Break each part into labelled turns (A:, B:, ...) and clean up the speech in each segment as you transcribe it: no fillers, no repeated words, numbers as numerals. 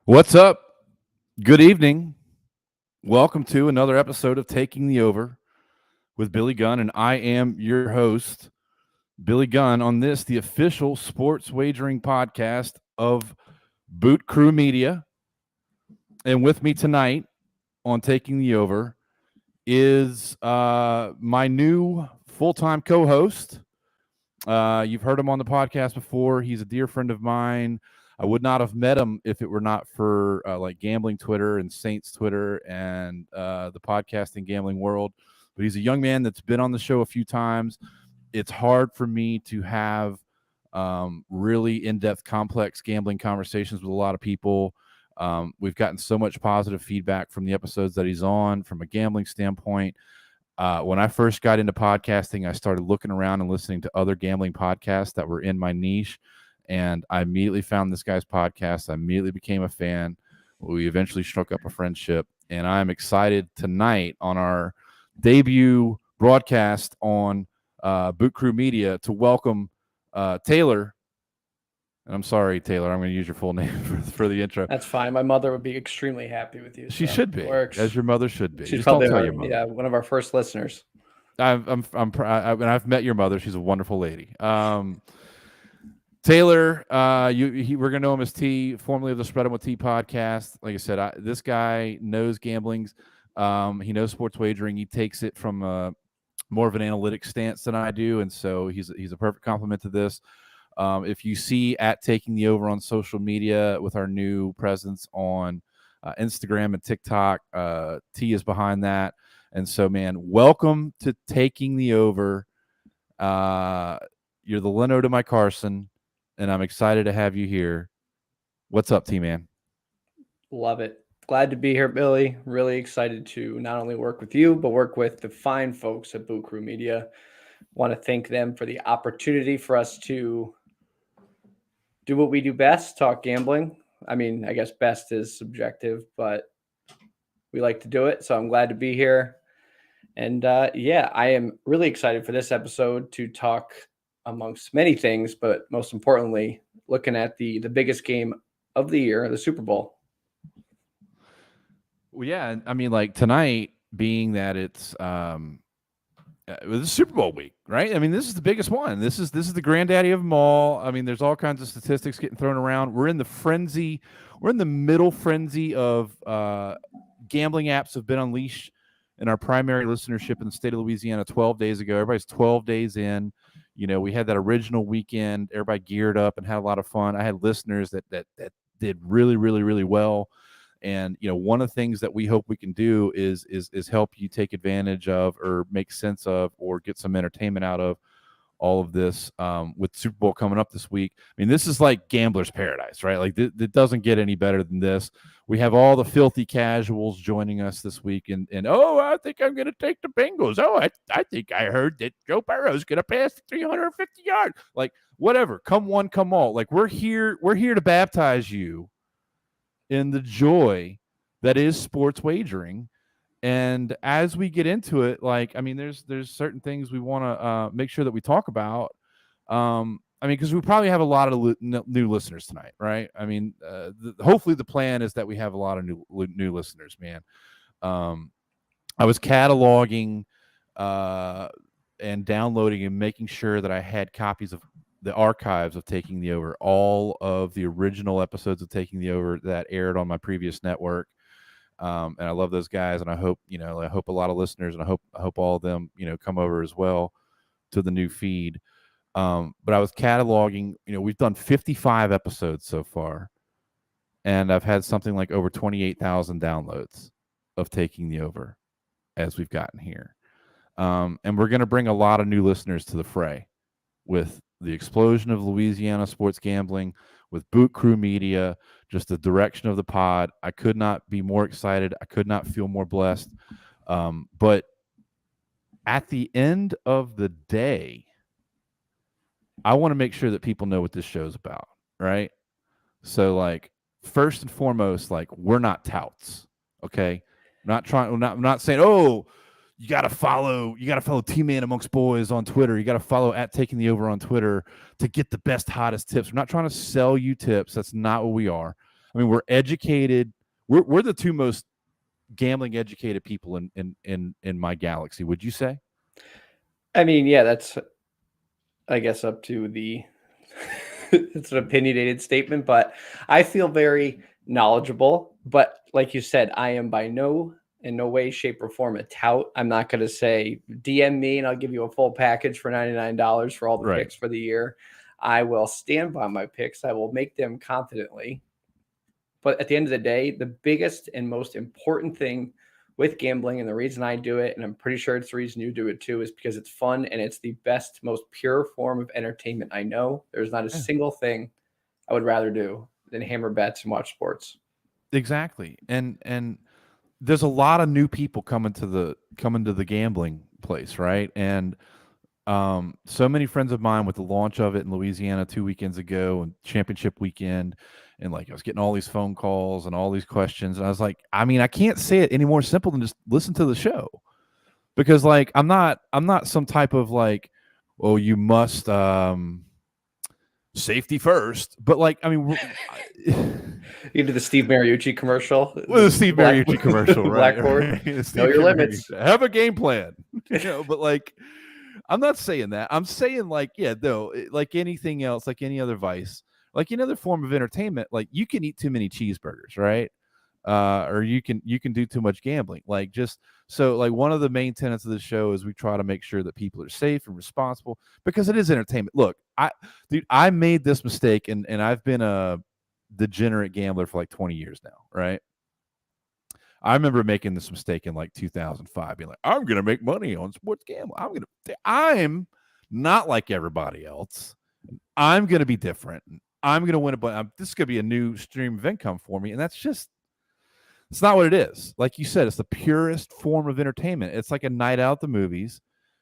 A: What's up? Good evening. Welcome to another episode of Taking the Over with Billy Gunn, and I am your host, Billy Gunn, on this, the official sports wagering podcast of Boot Krewe Media. And with me tonight on Taking the Over is my new full-time co-host. You've heard him on the podcast before. He's a dear friend of mine. I would not have met him if it were not for like gambling Twitter and Saints Twitter and the podcasting gambling world. But he's a young man that's been on the show a few times. It's hard for me to have really in-depth, complex gambling conversations with a lot of people. We've gotten so much positive feedback from the episodes that he's on from a gambling standpoint. When I first got into podcasting, I started looking around and listening to other gambling podcasts that were in my niche. And I immediately found this guy's podcast. I immediately became a fan. We eventually struck up a friendship. And I'm excited tonight on our debut broadcast on Boot Krewe Media to welcome Taylor. And I'm sorry, Taylor, I'm going to use your full name for the intro.
B: That's fine. My mother would be extremely happy with you.
A: She
B: so
A: should be,
B: works.
A: as your mother should be.
B: She's
A: Just
B: probably
A: don't tell your mother.
B: one of our first listeners.
A: I've met your mother. She's a wonderful lady. Taylor, we're gonna know him as T, formerly of the Spread 'em with T podcast. Like I said, this guy knows gamblings. He knows sports wagering. He takes it from more of an analytic stance than I do, and so he's a perfect complement to this. If you see at Taking the Over on social media with our new presence on Instagram and TikTok, T is behind that. And so, man, welcome to Taking the Over. You're the Leno to my Carson, and I'm excited to have you here. What's up, T-Man?
B: Love it. Glad to be here, Billy. Really excited to not only work with you, but work with the fine folks at Boot Krewe Media. Want to thank them for the opportunity for us to do what we do best, talk gambling. I mean, I guess best is subjective, but we like to do it. So I'm glad to be here. And I am really excited for this episode to talk amongst many things, but most importantly, looking at the biggest game of the year, the Super Bowl.
A: Well, yeah, I mean, like tonight being that it's the Super Bowl week, right? I mean, this is the biggest one. This is the granddaddy of them all. I mean, there's all kinds of statistics getting thrown around. We're in the frenzy. We're in the middle frenzy of gambling apps have been unleashed in our primary listenership in the state of Louisiana 12 days ago. Everybody's 12 days in. You know, we had that original weekend. Everybody geared up and had a lot of fun. I had listeners that did really, really, really well. And, you know, one of the things that we hope we can do is help you take advantage of or make sense of or get some entertainment out of all of this with Super Bowl coming up this week. I mean, this is like gambler's paradise, right? Like it doesn't get any better than this. We have all the filthy casuals joining us this week. And oh, I think I'm going to take the Bengals. Oh, I think I heard that Joe Burrow's going to pass 350 yards. Like, whatever. Come one, come all. Like, we're here to baptize you in the joy that is sports wagering. And as we get into it, like, I mean, there's certain things we want to make sure that we talk about. I mean, because we probably have a lot of new listeners tonight, right? I mean, hopefully the plan is that we have a lot of new listeners, man. I was cataloging and downloading and making sure that I had copies of the archives of Taking the Over, all of the original episodes of Taking the Over that aired on my previous network. And I love those guys, and I hope a lot of listeners, and I hope all of them, come over as well to the new feed. But I was cataloging, we've done 55 episodes so far, and I've had something like over 28,000 downloads of Taking the Over as we've gotten here. And we're going to bring a lot of new listeners to the fray with the explosion of Louisiana sports gambling, with Boot Krewe Media, just the direction of the pod. I could not be more excited. I could not feel more blessed. But at the end of the day, I want to make sure that people know what this show's about, right? So, like, first and foremost, like, we're not touts, okay? I'm not saying, oh, you got to follow T-Man Amongst Boys on Twitter. You got to follow at Taking the Over on Twitter to get the best, hottest tips. We're not trying to sell you tips. That's not what we are. I mean, we're educated. We're the two most gambling educated people in my galaxy. Would you say?
B: I mean, yeah, that's, I guess, up to the it's an opinionated statement, but I feel very knowledgeable. But like you said, I am by in no way, shape, or form a tout. I'm not going to say DM me and I'll give you a full package for $99 for all the
A: Right.
B: picks for the year. I will stand by my picks. I will make them confidently. But at the end of the day, the biggest and most important thing with gambling, and the reason I do it, and I'm pretty sure it's the reason you do it too, is because it's fun and it's the best, most pure form of entertainment I know. There's not a
A: Yeah.
B: single thing I would rather do than hammer bets and watch sports.
A: Exactly. And there's a lot of new people coming to the gambling place, right? And so many friends of mine with the launch of it in Louisiana 2 weekends ago and championship weekend, and like I was getting all these phone calls and all these questions, and I was like, I mean, I can't say it any more simple than just listen to the show, because like I'm not some type of like, oh, you must safety first, but like I mean,
B: You do the Steve Mariucci commercial,
A: well, the Steve
B: black-
A: Mariucci commercial, right?
B: blackboard.
A: Right.
B: Know
A: Steve
B: your limits.
A: Mariucci. Have a game plan, but like I'm not saying that. I'm saying like, yeah, though, like anything else, like any other vice, like any other form of entertainment, like you can eat too many cheeseburgers, right? Or you can do too much gambling. Like just so like one of the main tenets of the show is we try to make sure that people are safe and responsible because it is entertainment. Look, I made this mistake and I've been a degenerate gambler for like 20 years now, right? I remember making this mistake in like 2005, being like, I'm going to make money on sports gambling. I'm not like everybody else. I'm going to be different. I'm going to win a bunch. This is going to be a new stream of income for me. And it's not what it is. Like you said, it's the purest form of entertainment. It's like a night out at the movies.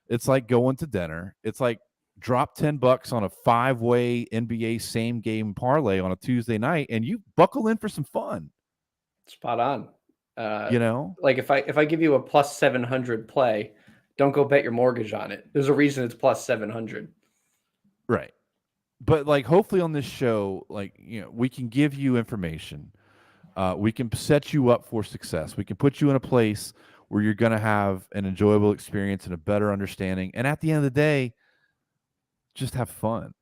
A: It's like going to dinner. It's like drop $10 on a 5-way NBA same game parlay on a Tuesday night and you buckle in for some fun.
B: Spot on. Like if I give you a plus 700 play, don't go bet your mortgage on it. There's a reason it's plus 700.
A: Right. But like hopefully on this show, like, we can give you information. We can set you up for success. We can put you in a place where you're going to have an enjoyable experience and a better understanding. And at the end of the day, just have fun.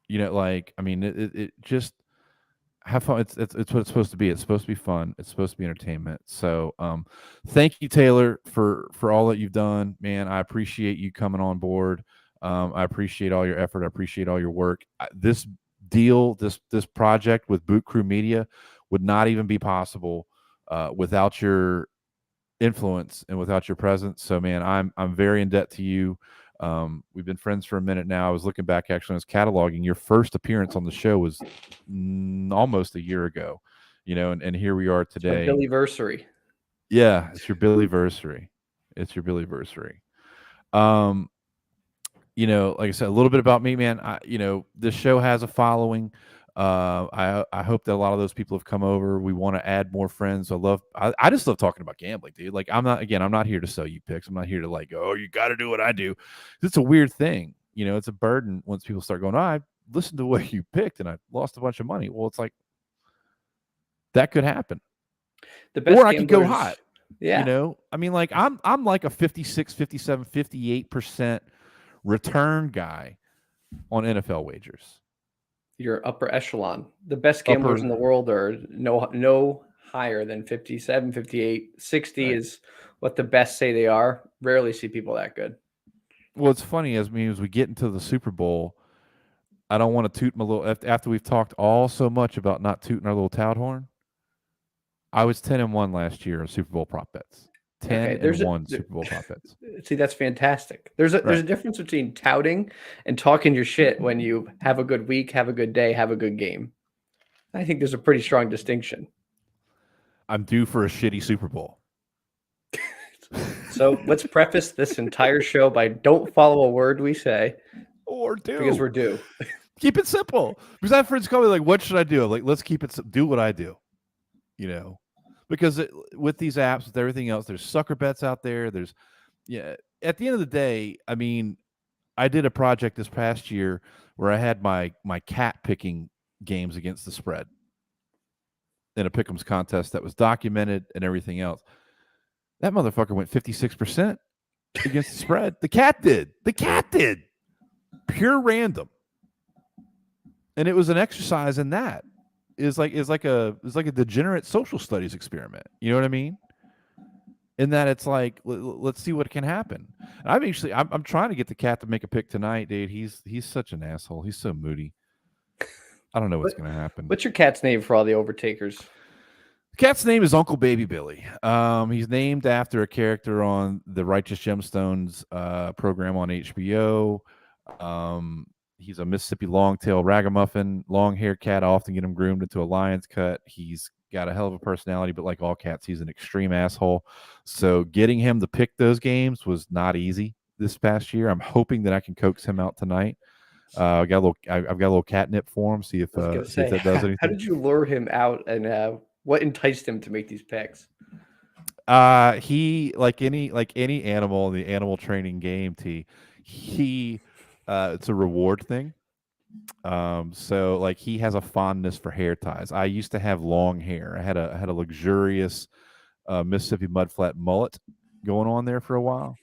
A: Like, I mean, it just have fun. It's what it's supposed to be. It's supposed to be fun. It's supposed to be entertainment. So, thank you, Taylor, for all that you've done, man. I appreciate you coming on board. I appreciate all your effort. I appreciate all your work. This deal, this project with Boot Krewe Media would not even be possible without your influence and without your presence. So, man, I'm very in debt to you. We've been friends for a minute now. I was looking back actually, I was cataloging your first appearance on the show was almost a year ago, and here we are today.
B: Billy-versary.
A: Yeah, it's your Billy-versary. It's your Billy-versary. Like I said, a little bit about me, man. This show has a following. I hope that a lot of those people have come over. We want to add more friends. I just love talking about gambling, dude. Like I'm not here to sell you picks. I'm not here to like, oh, you got to do what I do. It's a weird thing. It's a burden once people start going, oh, I listened to what you picked and I lost a bunch of money. Well, it's like that could happen.
B: The best
A: or I could go hot.
B: Yeah.
A: I mean, like I'm like a 56, 57, 58% return guy on NFL wagers.
B: You're upper echelon. The best gamblers in the world are no higher than 57, 58. 60
A: Right.
B: is what the best say they are. Rarely see people that good.
A: Well, it's funny as we get into the Super Bowl, I don't want to toot my little after we've talked all so much about not tooting our little tout horn. I was 10-1 last year on Super Bowl prop bets. 10-1 Super Bowl prop bets.
B: See, that's fantastic. There's a difference between touting and talking your shit when you have a good week, have a good day, have a good game. I think there's a pretty strong distinction.
A: I'm due for a shitty Super Bowl.
B: So let's preface this entire show by don't follow a word we say.
A: Or do.
B: Because we're due.
A: Keep it simple. Because I have friends call me like, what should I do? I'm like, let's keep it, do what I do. Because with these apps, with everything else, there's sucker bets out there. At the end of the day, I mean, I did a project this past year where I had my cat picking games against the spread. in a pick'ems contest that was documented and everything else. That motherfucker went 56% against the spread. The cat did. The cat did. Pure random. And it was an exercise in that. Is like a degenerate social studies experiment. You know what I mean? In that it's like let's see what can happen. And I'm trying to get the cat to make a pick tonight, dude. He's such an asshole. He's so moody. I don't know what's going to happen.
B: What's your cat's name for all the overtakers?
A: The cat's name is Uncle Baby Billy. He's named after a character on the Righteous Gemstones program on HBO. He's a Mississippi long-tail ragamuffin, long-haired cat. I often get him groomed into a lion's cut. He's got a hell of a personality, but like all cats, he's an extreme asshole. So getting him to pick those games was not easy this past year. I'm hoping that I can coax him out tonight. I've got a little catnip for him. See if that does anything.
B: How did you lure him out, and what enticed him to make these picks?
A: He like any animal in the animal training game. It's a reward thing. So like he has a fondness for hair ties. I used to have long hair. I had a luxurious Mississippi mudflat mullet going on there for a while,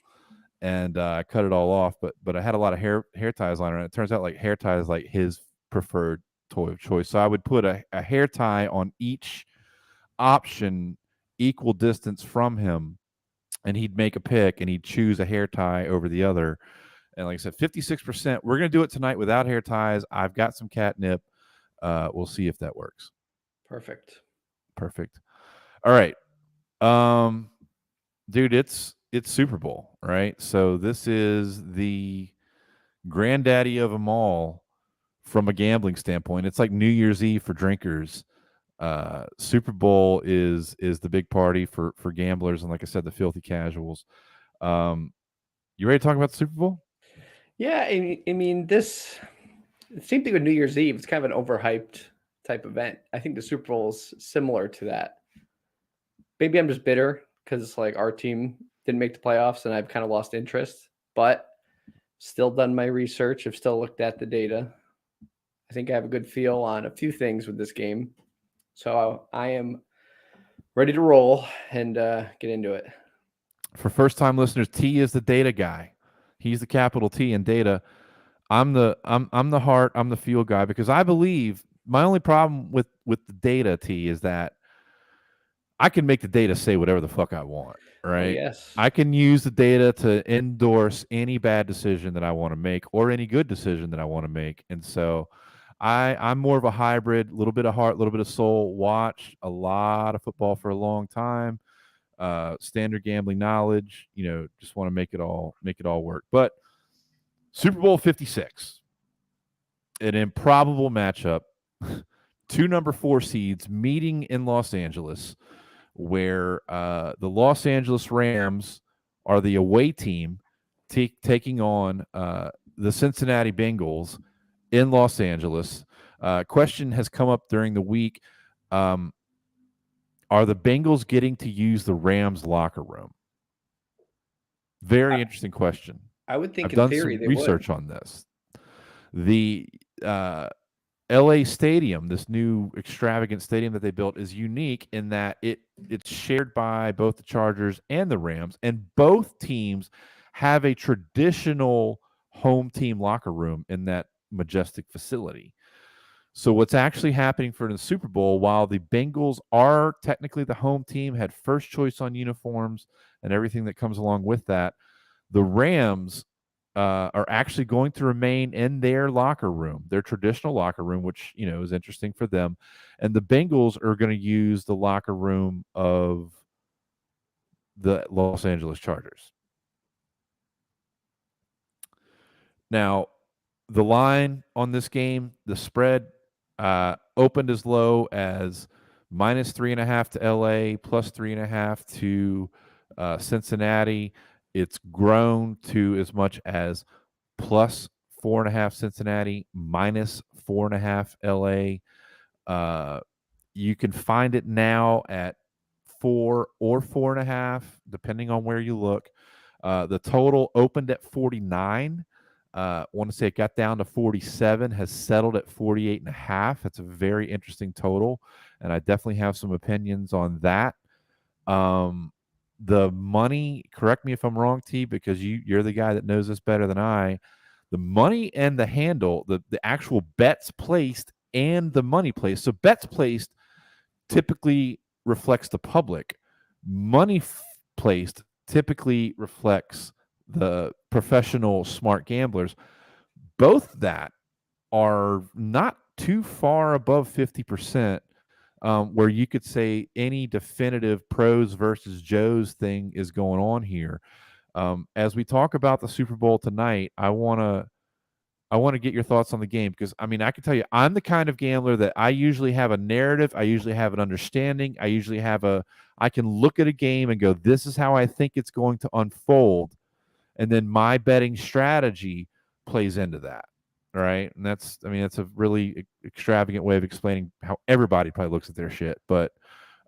A: and I cut it all off. But I had a lot of hair ties on it. And it turns out like hair tie is like his preferred toy of choice. So I would put a hair tie on each option equal distance from him, and he'd make a pick and he'd choose a hair tie over the other. And like I said, 56%. We're going to do it tonight without hair ties. I've got some catnip. We'll see if that works.
B: Perfect.
A: All right. Dude, it's Super Bowl, right? So this is the granddaddy of them all from a gambling standpoint. It's like New Year's Eve for drinkers. Super Bowl is the big party for gamblers, and like I said, the filthy casuals. You ready to talk about the Super Bowl?
B: Yeah, I mean, same thing with New Year's Eve. It's kind of an overhyped type event. I think the Super Bowl is similar to that. Maybe I'm just bitter because like our team didn't make the playoffs and I've kind of lost interest, but still done my research. I've still looked at the data. I think I have a good feel on a few things with this game. So I am ready to roll and get into it.
A: For first-time listeners, T is the data guy. He's the capital T in data. I'm the heart. I'm the fuel guy because I believe my only problem with the data, T, is that I can make the data say whatever the fuck I want. Right?
B: Oh, yes.
A: I can use the data to endorse any bad decision that I want to make or any good decision that I want to make, and so I'm more of a hybrid, a little bit of heart, a little bit of soul. Watch a lot of football for a long time. Standard gambling knowledge, just want to make it all work. But Super Bowl 56, an improbable matchup. Two number 4 seeds meeting in Los Angeles, where the Los Angeles Rams are the away team taking on the Cincinnati Bengals in Los Angeles. Question has come up during the week. Are the Bengals getting to use the Rams locker room? Very interesting question.
B: I would think
A: I've
B: in
A: done
B: theory
A: some
B: they
A: research
B: would.
A: on this. The LA stadium, this new extravagant stadium that they built, is unique in that it's shared by both the Chargers and the Rams, and both teams have a traditional home team locker room in that majestic facility. So what's actually happening for the Super Bowl, while the Bengals are technically the home team, had first choice on uniforms and everything that comes along with that, the Rams are actually going to remain in their locker room, their traditional locker room, which is interesting for them. And the Bengals are going to use the locker room of the Los Angeles Chargers. Now, the line on this game, the spread opened as low as -3.5 to LA, +3.5 to Cincinnati. It's grown to as much as +4.5 Cincinnati, -4.5 LA. You can find it now at 4 or 4.5, depending on where you look. The total opened at 49. Want to say it got down to 47, has settled at 48.5. That's a very interesting total, and I definitely have some opinions on that. The money, correct me if I'm wrong, T, because you're the guy that knows this better than I. The money and the handle, the actual bets placed and the money placed. So bets placed typically reflects the public. Money placed typically reflects the professional smart gamblers. Both that are not too far above 50%, where you could say any definitive pros versus Joes thing is going on here. As we talk about the Super Bowl tonight, I want to get your thoughts on the game, because I mean, I can tell you, I'm the kind of gambler that I usually have a narrative. I usually have an understanding. I can look at a game and go, this is how I think it's going to unfold. And then my betting strategy plays into that. Right. And that's a really extravagant way of explaining how everybody probably looks at their shit. But,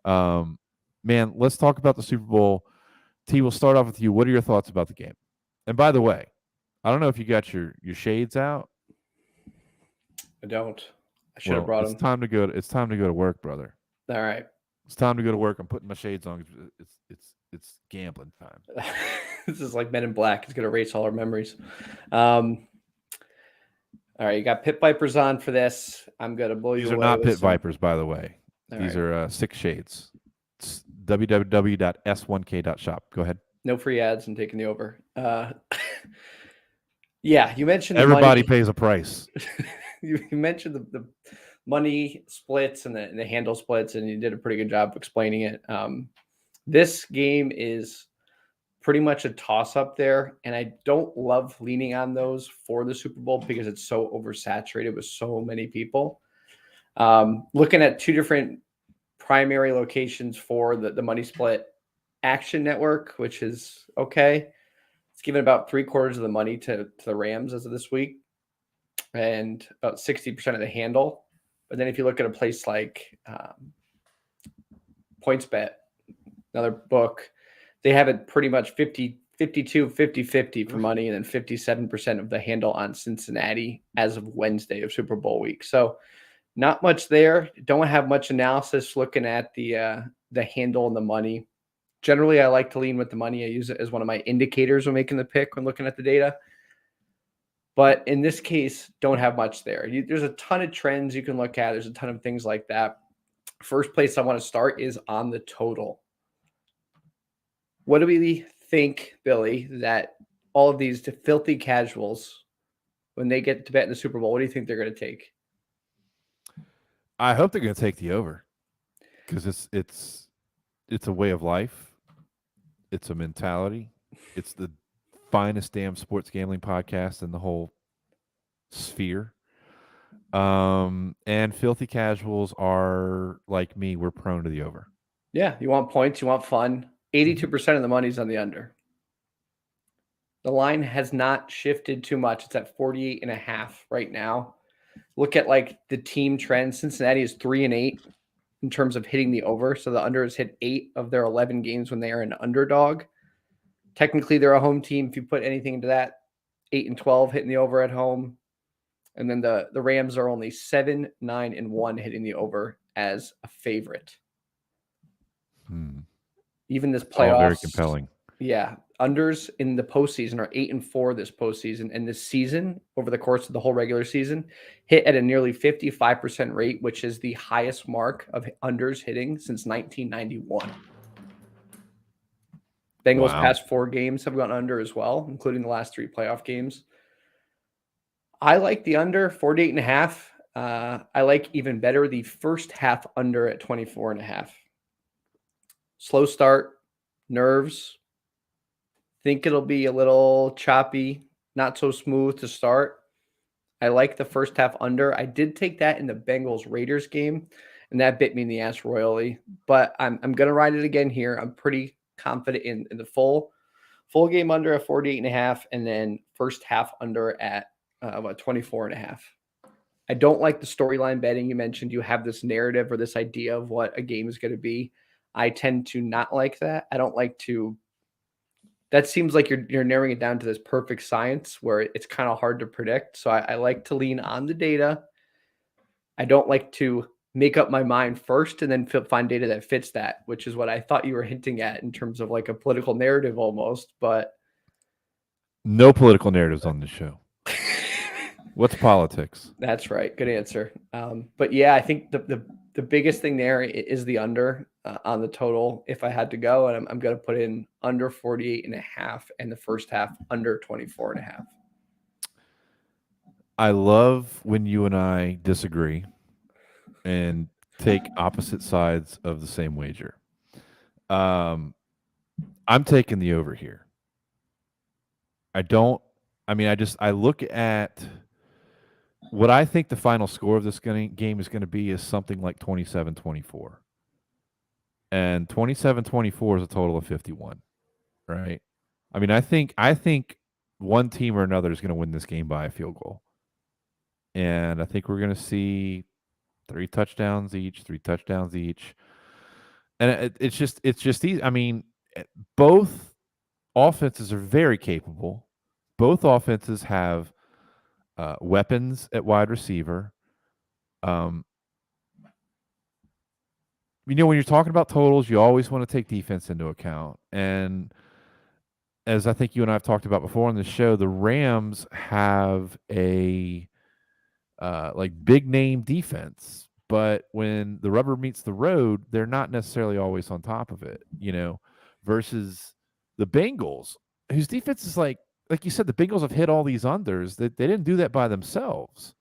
A: man, let's talk about the Super Bowl. T, we'll start off with you. What are your thoughts about the game? And by the way, I don't know if you got your shades out.
B: I don't. I should have brought them.
A: It's time to go to work, brother.
B: All right.
A: It's time to go to work. I'm putting my shades on. It's gambling time.
B: This is like Men in Black. It's gonna erase all our memories. All right, you got Pit Vipers on for this. I'm gonna blow you away.
A: These are not Pit Vipers, by the way. These are 6 shades. It's www.s1k.shop. Go ahead.
B: No free ads. I'm taking the over. Yeah, you mentioned
A: everybody pays a price.
B: You mentioned the money splits and the handle splits, and you did a pretty good job of explaining it. This game is pretty much a toss-up there, and I don't love leaning on those for the Super Bowl because it's so oversaturated with so many people. Looking at 2 different primary locations for the money split, Action Network, which is okay. It's given about 3/4 of the money to the Rams as of this week, and about 60% of the handle. But then if you look at a place like PointsBet, another book, they have it pretty much 50-50 for money, and then 57% of the handle on Cincinnati as of Wednesday of Super Bowl week. So not much there. Don't have much analysis looking at the handle and the money. Generally, I like to lean with the money. I use it as one of my indicators when making the pick when looking at the data. But in this case, don't have much there. There's a ton of trends you can look at. There's a ton of things like that. First place I want to start is on the total. What do we think, Billy, that all of these filthy casuals, when they get to bet in the Super Bowl, what do you think they're going to take?
A: I hope they're going to take the over, because it's a way of life. It's a mentality. It's the finest damn sports gambling podcast in the whole sphere. And filthy casuals are like me. We're prone to the over.
B: Yeah, you want points, you want fun. 82% of the money's on the under. The line has not shifted too much. It's at 48.5 right now. Look at like the team trend. Cincinnati is 3-8 in terms of hitting the over. So the under has hit 8 of their 11 games when they are an underdog. Technically, they're a home team. If you put anything into that, 8-12 hitting the over at home. And then the Rams are only 7-9-1 hitting the over as a favorite. Even this playoffs,
A: very compelling.
B: Yeah, unders in the postseason are 8-4 this postseason, and this season, over the course of the whole regular season, hit at a nearly 55% rate, which is the highest mark of unders hitting since 1991. Bengals past 4 games have gone under as well, including the last 3 playoff games. I like the under 48.5. I like even better the first half under at 24.5. Slow start, nerves. Think it'll be a little choppy, not so smooth to start. I like the first half under. I did take that in the Bengals Raiders game, and that bit me in the ass royally. But I'm going to ride it again here. I'm pretty confident in the full game under at 48.5, and then first half under at about 24.5. I don't like the storyline betting. You mentioned you have this narrative or this idea of what a game is going to be. I tend to not like that. I don't like to that seems like you're narrowing it down to this perfect science where it's kind of hard to predict. So I like to lean on the data. I don't like to make up my mind first and then find data that fits that, which is what I thought you were hinting at in terms of like a political narrative almost. But
A: No political narratives on this show. What's politics?
B: that's right. Good answer. But yeah, I think the biggest thing there is the under on the total. If I had to go, and I'm going to put in under 48.5 and the first half under 24.5.
A: I love when you and I disagree and take opposite sides of the same wager. I'm taking the over here. I look at what I think the final score of this game is going to be is something like 27-24. And 27-24 is a total of 51, right? I mean, I think one team or another is going to win this game by a field goal. And I think we're going to see 3 touchdowns each. And it's just easy. I mean, both offenses are very capable. Both offenses have weapons at wide receiver. When you're talking about totals, you always want to take defense into account. And as I think you and I have talked about before on the show, the Rams have a big name defense, but when the rubber meets the road, they're not necessarily always on top of it, versus the Bengals, whose defense is like you said, the Bengals have hit all these unders. They didn't do that by themselves.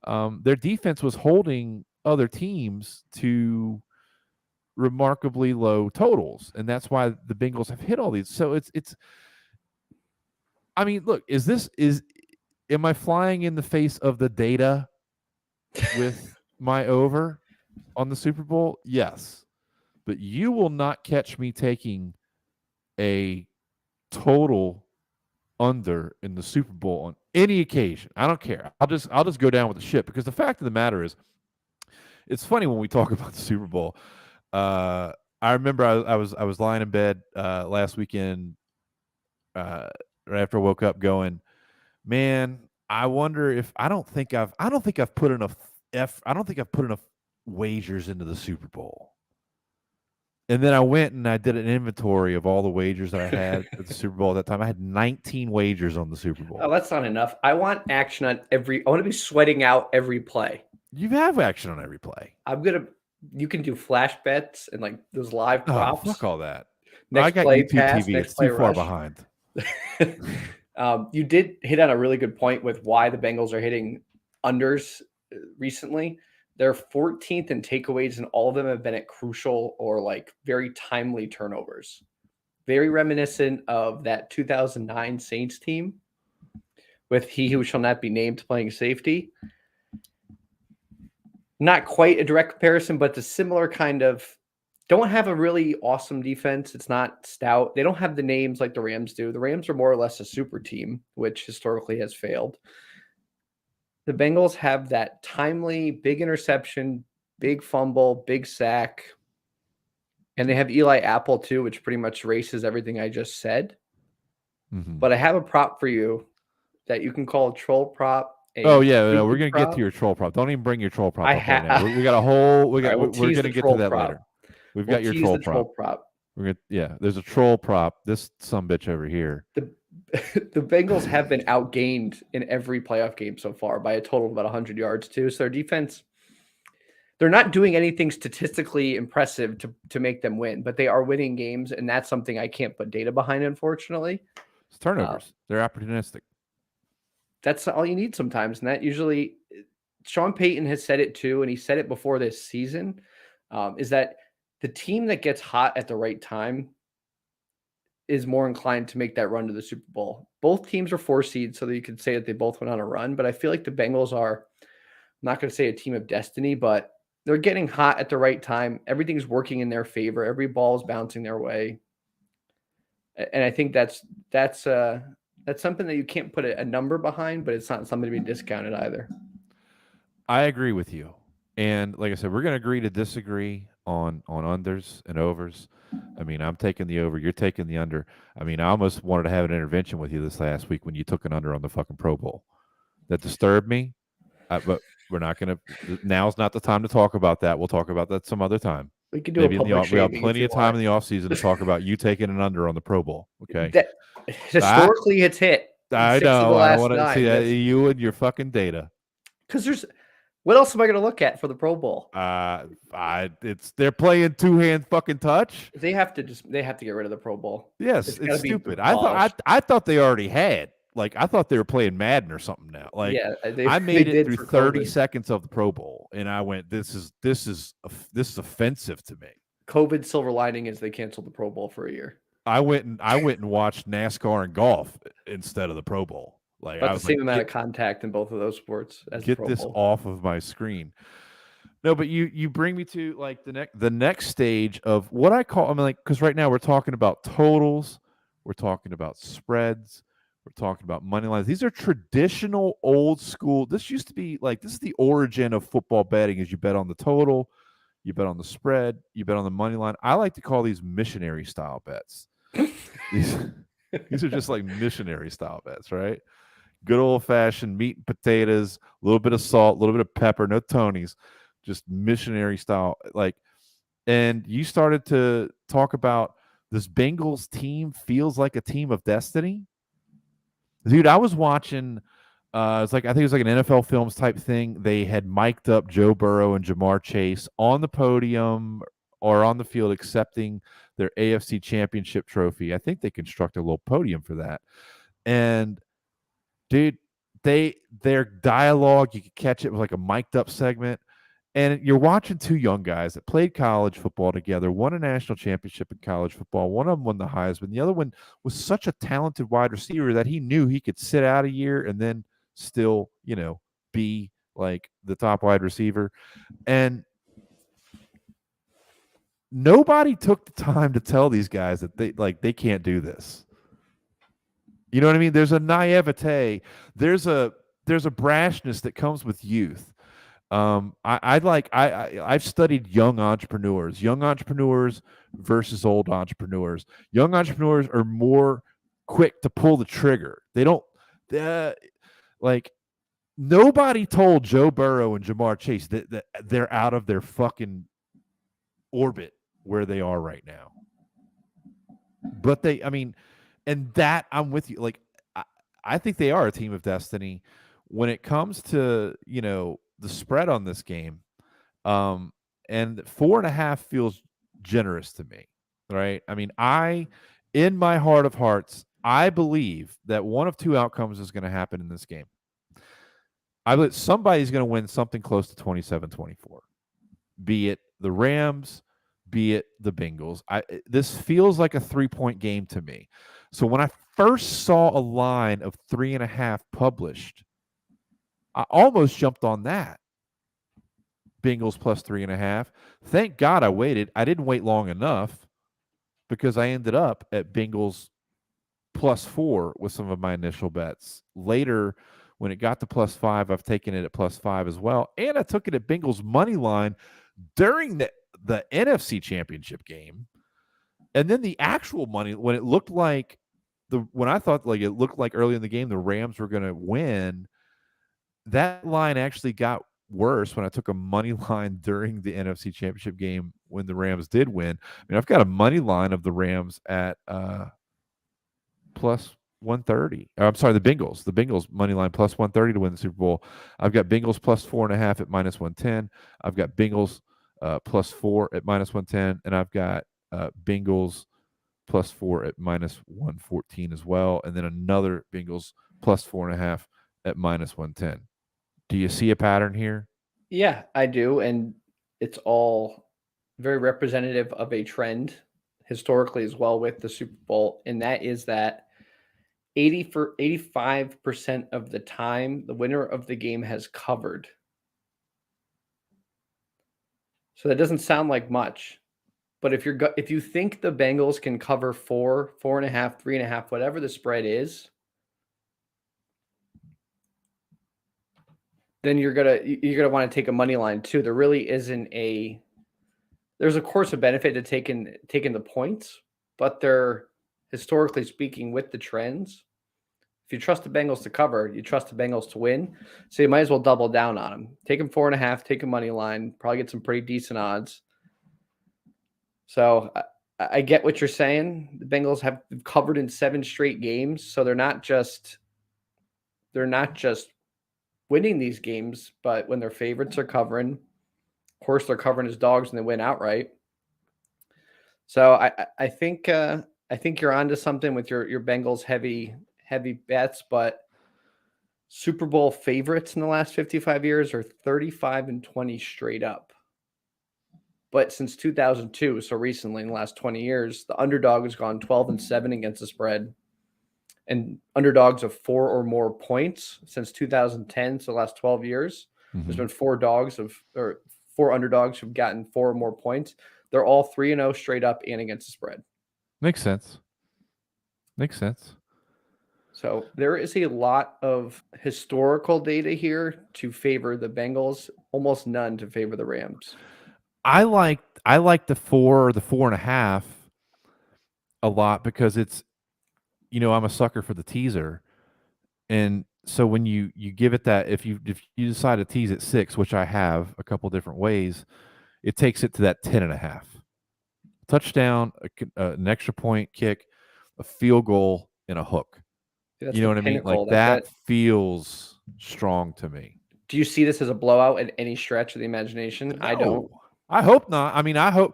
A: Their defense was holding other teams to remarkably low totals, and that's why the Bengals have hit all these. So it's. I mean, look, am I flying in the face of the data with my over on the Super Bowl? Yes, but you will not catch me taking a total under in the Super Bowl on any occasion. I don't care. I'll just go down with the ship, because the fact of the matter is, it's funny when we talk about the Super Bowl. I remember I was lying in bed last weekend right after I woke up, going, man, I wonder if I don't think I've put enough wagers into the Super Bowl. And then I went and I did an inventory of all the wagers that I had at the Super Bowl at that time. I had 19 wagers on the Super Bowl.
B: Oh, that's not enough. I want action on I want to be sweating out every play.
A: You have action on every play.
B: You can do flash bets and like those live props.
A: Oh, fuck all that.
B: Next
A: I got
B: play
A: YouTube
B: pass,
A: TV.
B: next
A: It's
B: play
A: too far
B: rush.
A: behind.
B: You did hit on a really good point with why the Bengals are hitting unders recently. They're 14th in takeaways, and all of them have been at crucial or like very timely turnovers. Very reminiscent of that 2009 Saints team with he who shall not be named playing safety. Not quite a direct comparison, but the similar kind of. Don't have a really awesome defense. It's not stout. They don't have the names like the Rams do. The Rams are more or less a super team, which historically has failed. The Bengals have that timely, big interception, big fumble, big sack. And they have Eli Apple too, which pretty much erases everything I just said.
A: Mm-hmm.
B: But I have a prop for you that you can call a troll prop.
A: We're going to get to your troll prop. Don't even bring your troll prop up right now. We got a whole. We're going to get to that later. We'll got your troll prop. There's a troll prop. This sumbitch over here.
B: The Bengals have been outgained in every playoff game so far by a total of about 100 yards too. So their defense, they're not doing anything statistically impressive to make them win, but they are winning games, and that's something I can't put data behind, unfortunately.
A: It's turnovers. They're opportunistic.
B: That's all you need sometimes, and that usually Sean Payton has said it too, and he said it before this season, is that the team that gets hot at the right time is more inclined to make that run to the Super Bowl. Both teams are 4 seeds, so that you could say that they both went on a run. But I feel like the Bengals are, I'm not going to say a team of destiny, but they're getting hot at the right time. Everything's working in their favor. Every ball is bouncing their way. And I think that's something that you can't put a number behind, but it's not something to be discounted either.
A: I agree with you. And like I said, we're going to agree to disagree on unders and overs. I mean, I'm taking the over, you're taking the under. I mean, I almost wanted to have an intervention with you this last week when you took an under on the fucking Pro Bowl. That disturbed me. But we're not going to. Now's not the time to talk about that. We'll talk about that some other time.
B: We could do a
A: Maybe in the
B: public
A: off. We have
B: shaming if
A: plenty
B: you
A: of time
B: want.
A: in the off season to talk about you taking an under on the Pro Bowl. Okay.
B: That historically it's hit
A: I
B: 6 of the
A: know. I don't
B: last
A: want to see
B: 9.
A: that. You and your fucking data.
B: Because there's what else am I going to look at for the Pro Bowl?
A: They're playing two-hand fucking touch.
B: They have to get rid of the Pro Bowl.
A: Yes, it's
B: be
A: stupid.
B: abolished.
A: I thought they already had. Like I thought they were playing Madden or something now. Like
B: Yeah,
A: I made
B: they
A: it
B: did
A: through
B: for
A: 30
B: COVID.
A: seconds of the Pro Bowl, and I went, "This is offensive to me."
B: COVID silver lining is they canceled the Pro Bowl for a year.
A: I went and watched NASCAR and golf instead of the Pro Bowl. Like
B: About
A: I
B: the
A: was
B: same
A: like,
B: amount of contact in both of those sports as the
A: get
B: Pro
A: this
B: Bowl.
A: off of my screen. No, but you bring me to like the next stage of what I call. I mean, like because right now we're talking about totals, we're talking about spreads, we're talking about money lines. These are traditional, old school. This used to be like this is the origin of football betting. Is you bet on the total, you bet on the spread, you bet on the money line. I like to call these missionary style bets. These are just like missionary style bets, right? Good old fashioned meat and potatoes, a little bit of salt, a little bit of pepper, no Tonys, just missionary style. Like, and you started to talk about this Bengals team feels like a team of destiny. Dude, I was watching it's like I think it was like an NFL Films type thing. They had mic'd up Joe Burrow and Jamar Chase on the podium or on the field accepting their AFC Championship trophy. I think they constructed a little podium for that. And dude, their dialogue, you could catch it was like a mic'd up segment. And you're watching two young guys that played college football together, won a national championship in college football. One of them won the Heisman. The other one was such a talented wide receiver that he knew he could sit out a year and then still, be like the top wide receiver. And nobody took the time to tell these guys that they can't do this. You know what I mean? There's a naivete. There's a brashness that comes with youth. I've studied young entrepreneurs versus old entrepreneurs. Young entrepreneurs are more quick to pull the trigger. They don't like nobody told Joe Burrow and Jamar Chase that they're out of their fucking orbit where they are right now. But and that I'm with you. Like I think they are a team of destiny when it comes to, the spread on this game. And 4.5 feels generous to me, right? I mean, in my heart of hearts, I believe that one of two outcomes is going to happen in this game. I believe somebody's going to win something close to 27-24, be it the Rams, be it the Bengals. This feels like a 3-point game to me. So when I first saw a line of 3.5 published, I almost jumped on that. Bengals plus 3.5. Thank God I waited. I didn't wait long enough because I ended up at Bengals plus 4 with some of my initial bets. Later, when it got to plus 5, I've taken it at plus 5 as well. And I took it at Bengals money line during the NFC Championship game. And then the actual money, when it looked like when I thought like it looked like early in the game the Rams were going to win, that line actually got worse when I took a money line during the NFC Championship game when the Rams did win. I mean, I've got a money line of the Rams at plus 130. I'm sorry, the Bengals money line plus 130 to win the Super Bowl. I've got Bengals plus 4.5 at minus 110. I've got Bengals plus 4 at minus 110, and I've got Bengals plus 4 at minus 114 as well, and then another Bengals plus 4.5 at minus 110. Do you see a pattern here?
B: Yeah, I do. And it's all very representative of a trend historically as well with the Super Bowl. And that is that 85% of the time, the winner of the game has covered. So that doesn't sound like much. But if you think the Bengals can cover 4, 4.5, 3.5, whatever the spread is, then you're gonna want to take a money line too. There really isn't there's of course a benefit to taking the points, but they're historically speaking with the trends. If you trust the Bengals to cover, you trust the Bengals to win. So you might as well double down on them. Take them 4.5, take a money line, probably get some pretty decent odds. So I get what you're saying. The Bengals have covered in 7 straight games, so they're not just winning these games, but when their favorites are covering, of course they're covering as dogs and they win outright. So I think you're onto something with your Bengals heavy bets, but Super Bowl favorites in the last 55 years are 35-20 straight up. But since 2002, so recently in the last 20 years, the underdog has gone 12-7 against the spread, and underdogs of 4 or more points since 2010. So the last 12 years, there's been 4 underdogs who've gotten 4 or more points. They're all 3-0 straight up and against the spread.
A: Makes sense. Makes sense.
B: So there is a lot of historical data here to favor the Bengals, almost none to favor the Rams.
A: I like the 4 or the 4.5 a lot because it's, I'm a sucker for the teaser. And so when you give it that, if you decide to tease at 6, which I have a couple different ways, it takes it to that 10.5. Touchdown, an extra point kick, a field goal, and a hook.
B: That's
A: you know what I mean? Like that feels strong to me.
B: Do you see this as a blowout at any stretch of the imagination?
A: No,
B: I don't.
A: I hope not. I mean, the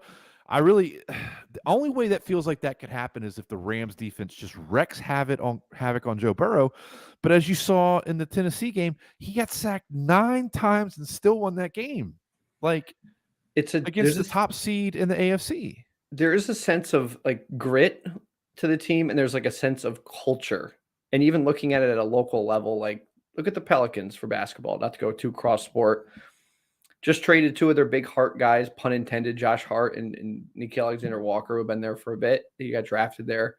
A: only way that feels like that could happen is if the Rams defense just wreaks havoc on Joe Burrow. But as you saw in the Tennessee game, he got sacked 9 times and still won that game. Like against the top seed in the AFC.
B: There is a sense of like grit to the team, and there's like a sense of culture. And even looking at it at a local level, like look at the Pelicans for basketball, not to go too cross sport. Just traded 2 of their big Hart guys, pun intended, Josh Hart and Nickeil Alexander-Walker, who have been there for a bit. He got drafted there.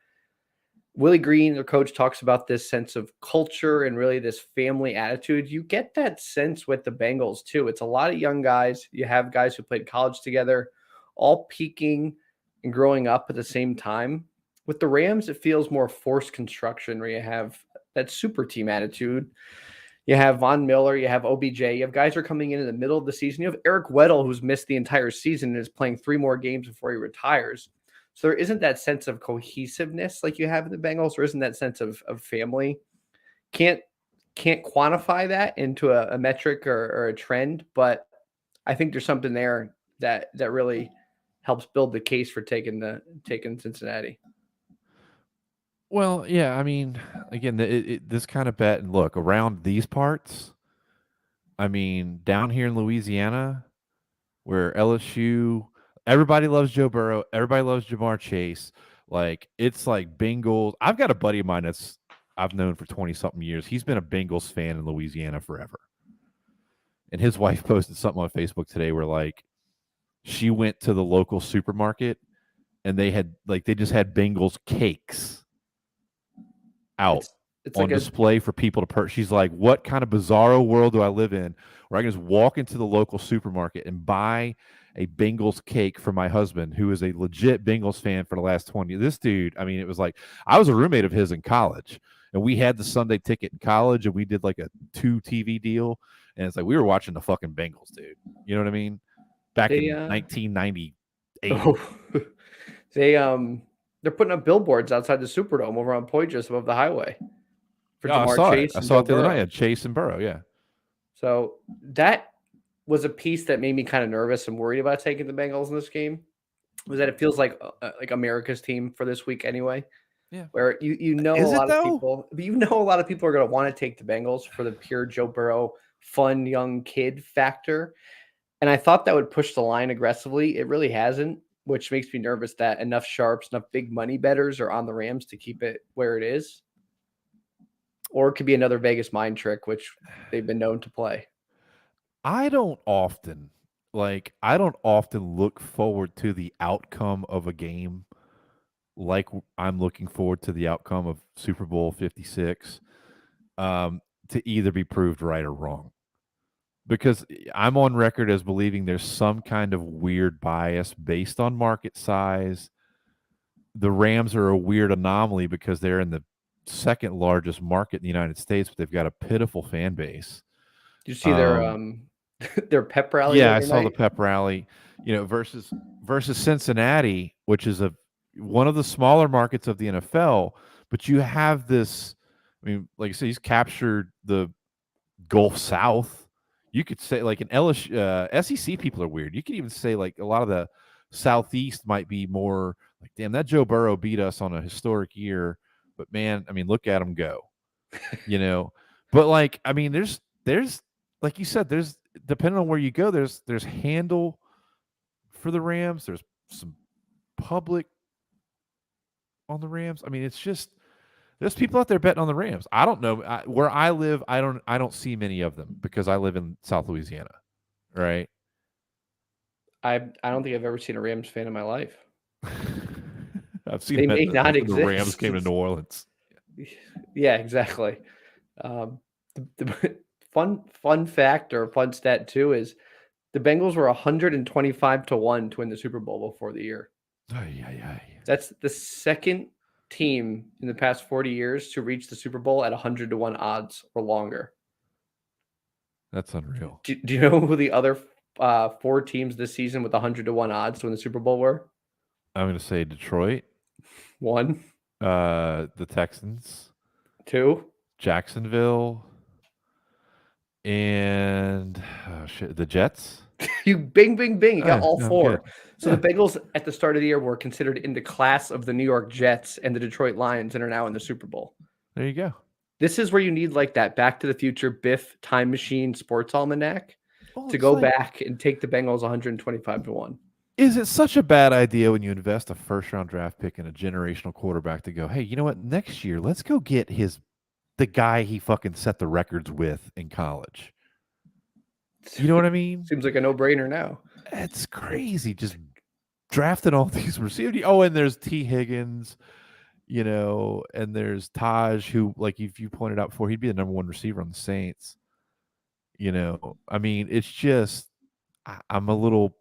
B: Willie Green, their coach, talks about this sense of culture and really this family attitude. You get that sense with the Bengals too. It's a lot of young guys. You have guys who played college together, all peaking and growing up at the same time. With the Rams, it feels more forced construction where you have that super team attitude. You have Von Miller, you have OBJ, you have guys who are coming in the middle of the season. You have Eric Weddle, who's missed the entire season and is playing 3 more games before he retires. So there isn't that sense of cohesiveness like you have in the Bengals. There isn't that sense of family. Can't quantify that into a metric or a trend, but I think there's something there that really helps build the case for taking Cincinnati.
A: Well, yeah, I mean, again, this kind of bet, and look, around these parts, I mean, down here in Louisiana, where LSU, everybody loves Joe Burrow, everybody loves Jamar Chase. Like, it's like Bengals. I've got a buddy of mine I've known for 20-something years. He's been a Bengals fan in Louisiana forever. And his wife posted something on Facebook today where, like, she went to the local supermarket and they just had Bengals cakes out it's on display for people to purchase. She's like, what kind of bizarro world do I live in where I can just walk into the local supermarket and buy a Bengals cake for my husband, who is a legit Bengals fan for the last 20 years. This dude, I mean, it was like, I was a roommate of his in college, and we had the Sunday ticket in college, and we did like a 2 TV deal, and it's like we were watching the fucking Bengals, dude. You know what I mean? Back in 1998.
B: Oh, they're putting up billboards outside the Superdome over on Poitras above the highway.
A: For Jamar Chase. I saw it the other night. I had Chase and Burrow, yeah.
B: So that was a piece that made me kind of nervous and worried about taking the Bengals in this game. Was that it feels like America's team for this week anyway.
A: Yeah.
B: Where a lot of people, but a lot of people are going to want to take the Bengals for the pure Joe Burrow fun young kid factor. And I thought that would push the line aggressively. It really hasn't, which makes me nervous that enough sharps, enough big money bettors are on the Rams to keep it where it is. Or it could be another Vegas mind trick, which they've been known to play.
A: I don't often look forward to the outcome of a game like I'm looking forward to the outcome of Super Bowl 56 to either be proved right or wrong. because I'm on record as believing there's some kind of weird bias based on market size. The Rams are a weird anomaly because they're in the second largest market in the United States, but they've got a pitiful fan base.
B: Did you see their their pep rally the
A: Yeah, I
B: other
A: saw the
B: night?
A: pep rally, versus Cincinnati, which is one of the smaller markets of the NFL, but you have this. I mean, like I said, he's captured the Gulf South. You could say like an LSU, SEC people are weird. You could even say like a lot of the Southeast might be more like, damn, that Joe Burrow beat us on a historic year, but man, I mean, look at him go, you know. But like, I mean, there's like you said, there's depending on where you go, there's handle for the Rams. There's some public on the Rams. I mean, it's just there's people out there betting on the Rams. I don't know where I live. I don't see many of them because I live in South Louisiana, right?
B: I don't think I've ever seen a Rams fan in my life.
A: I've seen
B: They
A: them
B: may not
A: when the
B: exist.
A: Rams came to New Orleans.
B: Yeah, exactly. The fun fact or fun stat too is the Bengals were 125-1 to win the Super Bowl before the year.
A: Ay, ay, ay.
B: That's the second team in the past 40 years to reach the Super Bowl at 100-1 odds or longer.
A: That's unreal.
B: Do you know who the other 4 teams this season with 100-1 odds to win the Super Bowl were?
A: I'm going to say Detroit,
B: 1,
A: the Texans,
B: 2,
A: Jacksonville, and the Jets.
B: You bing, bing, bing. You got all
A: I'm
B: 4.
A: good.
B: So the Bengals at the start of the year were considered in the class of the New York Jets and the Detroit Lions and are now in the Super Bowl.
A: There you go.
B: This is where you need like that Back to the Future Biff Time Machine Sports Almanac
A: Well,
B: to
A: it's
B: go
A: like,
B: back and take the Bengals 125-1.
A: is it such a bad idea when you invest a first-round draft pick in a generational quarterback to go, hey, you know what? Next year, let's go get the guy he fucking set the records with in college. You know what I mean?
B: Seems like a no-brainer now.
A: It's crazy. Just drafting all these receivers. Oh, and there's T. Higgins, and there's Taj, who, like if you pointed out before, he'd be the number 1 receiver on the Saints. I mean, it's just I'm a little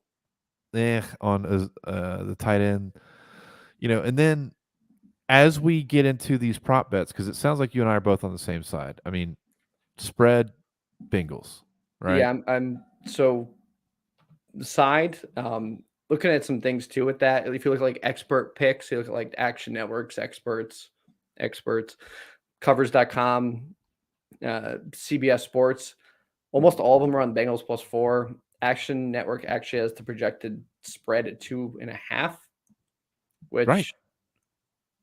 A: on the tight end, and then as we get into these prop bets, because it sounds like you and I are both on the same side. I mean, spread Bengals, right?
B: Yeah, I'm so the side. Looking at some things too with that. If you look at like expert picks, you look at like Action Networks, experts, covers.com, CBS Sports. Almost all of them are on Bengals +4. Action Network actually has the projected spread at 2.5, which
A: Right.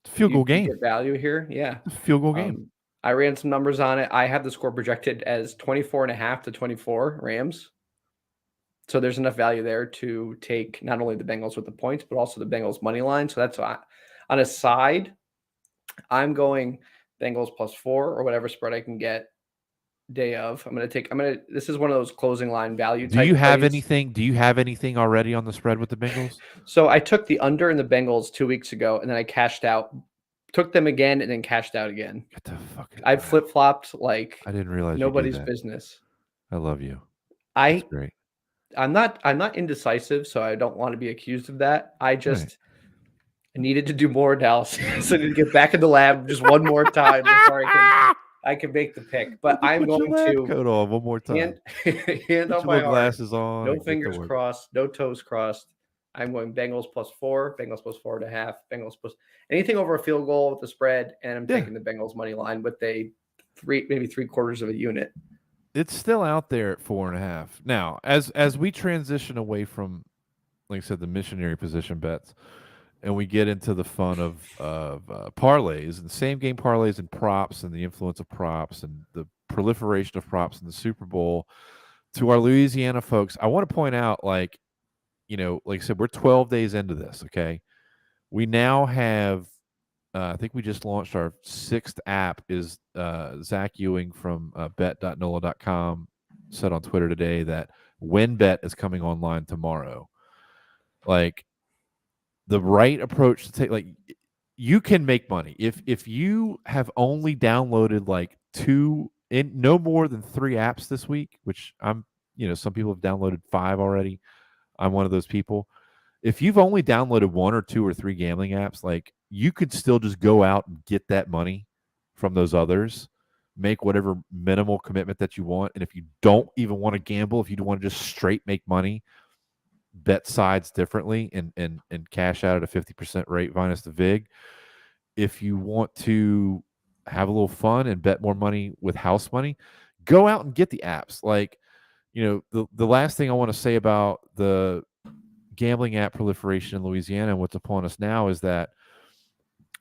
A: Field goal game.
B: Get value here. Yeah.
A: Field goal game.
B: I ran some numbers on it. I have the score projected as 24.5 to 24 Rams. So there's enough value there to take not only the Bengals with the points, but also the Bengals money line. So that's why on a side, I'm going Bengals +4 or whatever spread I can get day of. This is one of those closing line value.
A: Do you have anything? Do you have anything already on the spread with the Bengals?
B: So I took the under in the Bengals 2 weeks ago, and then I cashed out, took them again, and then cashed out again.
A: Get the fuck out.
B: I flip-flopped like
A: I didn't realize
B: nobody's
A: you did that.
B: business.
A: I love you.
B: That's
A: great.
B: I'm not indecisive, so I don't want to be accused of that. I just I needed to do more analysis. So I need to get back in the lab just one more time before I can make the pick. But I'm going to
A: coat on one more time.
B: Hand on my heart.
A: Glasses on.
B: No fingers crossed. No toes crossed. I'm going Bengals +4, Bengals +4.5, Bengals plus anything over a field goal with the spread, and I'm taking the Bengals money line with maybe 3/4 of a unit.
A: It's still out there at 4.5. Now, as we transition away from, like I said, the missionary position bets, and we get into the fun of parlays and same game parlays and props and the influence of props and the proliferation of props in the Super Bowl, to our Louisiana folks, I want to point out, like I said, we're 12 days into this. Okay, we now have. I think we just launched our 6th app. Is Zach Ewing from bet.nola.com said on Twitter today that WinBet is coming online tomorrow. Like, the right approach to take, like, you can make money if you have only downloaded like no more than 3 apps this week, which I'm some people have downloaded 5 already. I'm one of those people. If you've only downloaded 1 or 2 or 3 gambling apps, like, you could still just go out and get that money from those others, make whatever minimal commitment that you want. And if you don't even want to gamble, if you want to just straight make money, bet sides differently and cash out at a 50% rate minus the VIG. If you want to have a little fun and bet more money with house money, go out and get the apps. Like, the last thing I want to say about the gambling app proliferation in Louisiana and what's upon us now is that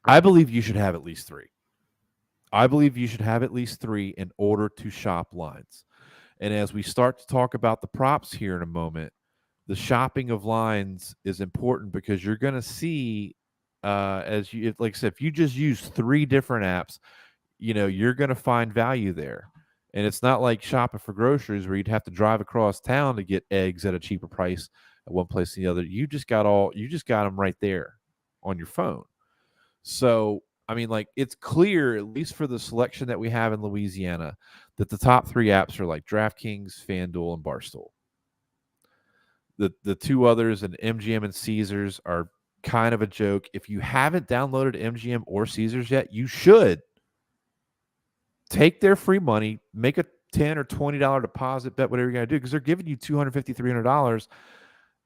A: I believe you should have at least 3. I believe you should have at least 3 in order to shop lines. And as we start to talk about the props here in a moment, the shopping of lines is important because you're going to see, like I said, if you just use 3 different apps, you're going to find value there. And it's not like shopping for groceries where you'd have to drive across town to get eggs at a cheaper price at one place than the other. You just got them right there on your phone. So, I mean, like, it's clear, at least for the selection that we have in Louisiana, that the top 3 apps are like DraftKings, FanDuel, and Barstool. The 2 others, and MGM and Caesars, are kind of a joke. If you haven't downloaded MGM or Caesars yet, you should take their free money, make a $10 or $20 deposit, bet whatever you're going to do, because they're giving you $250, $300,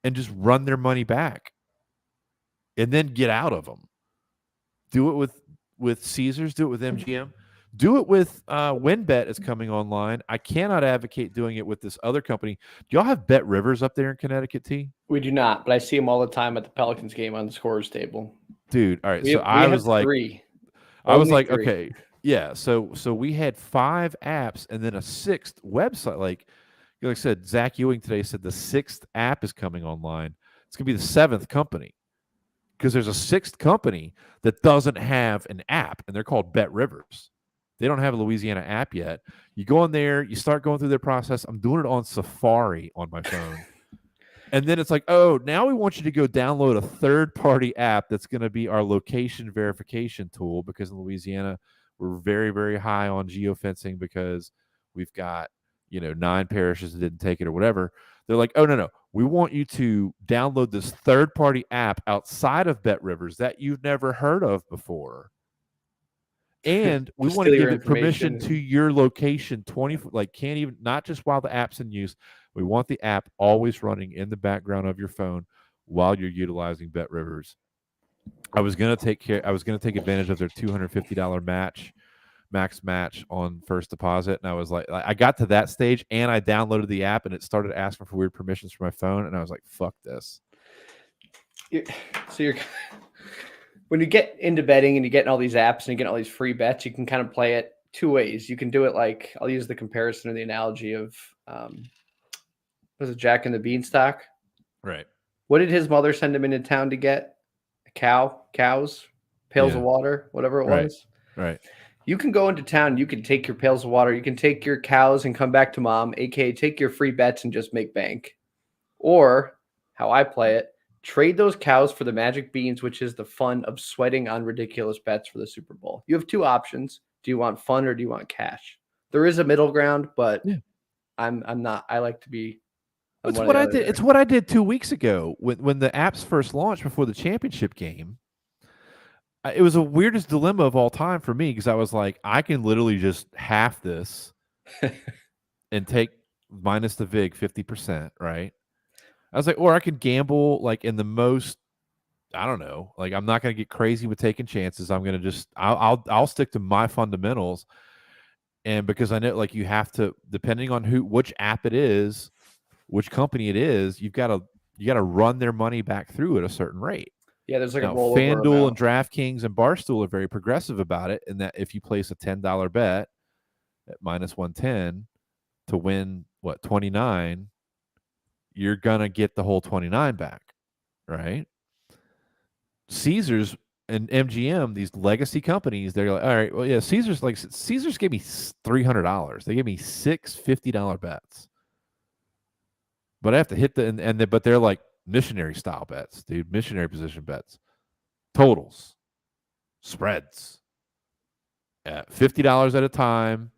A: and just run their money back and then get out of them. Do it with Caesars, do it with MGM, do it with WinBet is coming online. I cannot advocate doing it with this other company. Do y'all have Bet Rivers up there in Connecticut, T?
B: We do not, but I see them all the time at the Pelicans game on the scorers table.
A: Dude, all right. I was like,
B: 3.
A: Only 3. Okay, yeah. So we had 5 apps and then a 6th website. Like I said, Zach Ewing today said the 6th app is coming online. It's gonna be the 7th company, because there's a 6th company that doesn't have an app, and they're called Bet Rivers. They don't have a Louisiana app yet. You go in there, you start going through their process. I'm doing it on Safari on my phone. And then it's like, oh, now we want you to go download a third-party app that's going to be our location verification tool, because in Louisiana, we're very, very high on geofencing because we've got, 9 parishes that didn't take it or whatever. They're like, oh, no. We want you to download this third-party app outside of Bet Rivers that you've never heard of before. And we want to give it permission to your location 20, can't even, not just while the app's in use. We want the app always running in the background of your phone while you're utilizing Bet Rivers. I was going to take advantage of their $250 max match on first deposit. And I was like, I got to that stage and I downloaded the app and it started asking for weird permissions for my phone. And I was like, fuck this.
B: When you get into betting and you're getting all these apps and you're getting all these free bets, you can kind of play it 2 ways. You can do it like, I'll use the comparison or the analogy of, was it Jack and the Beanstalk?
A: Right.
B: What did his mother send him into town to get? Cows, pails of water, whatever it was.
A: Right.
B: You can go into town. You can take your pails of water. You can take your cows and come back to mom, aka take your free bets and just make bank. Or how I play it, trade those cows for the magic beans, which is the fun of sweating on ridiculous bets for the Super Bowl. You have 2 options. Do you want fun or do you want cash? There is a middle ground, but I'm not. I like to be.
A: It's what I did. It's what I did 2 weeks ago when the apps first launched before the championship game. It was the weirdest dilemma of all time for me, because I was like, I can literally just half this and take minus the VIG 50%, right? I was like, or I could gamble like in the most, I don't know, like I'm not going to get crazy with taking chances. I'm going to just, I'll stick to my fundamentals. And because I know, like, you have to, depending on which app it is, which company it is, you got to run their money back through at a certain rate.
B: Yeah, there's like
A: now,
B: a rollover
A: FanDuel
B: amount.
A: And DraftKings and Barstool are very progressive about it, in that if you place a $10 bet at minus 110 to win 29, you're gonna get the whole 29 back, right? Caesars and MGM, these legacy companies, they're like, all right, well, yeah, Caesars gave me $300. They gave me 6 $50 bets, but I have to hit but they're like missionary style bets, dude, missionary position bets, totals, spreads, at $50 at a time,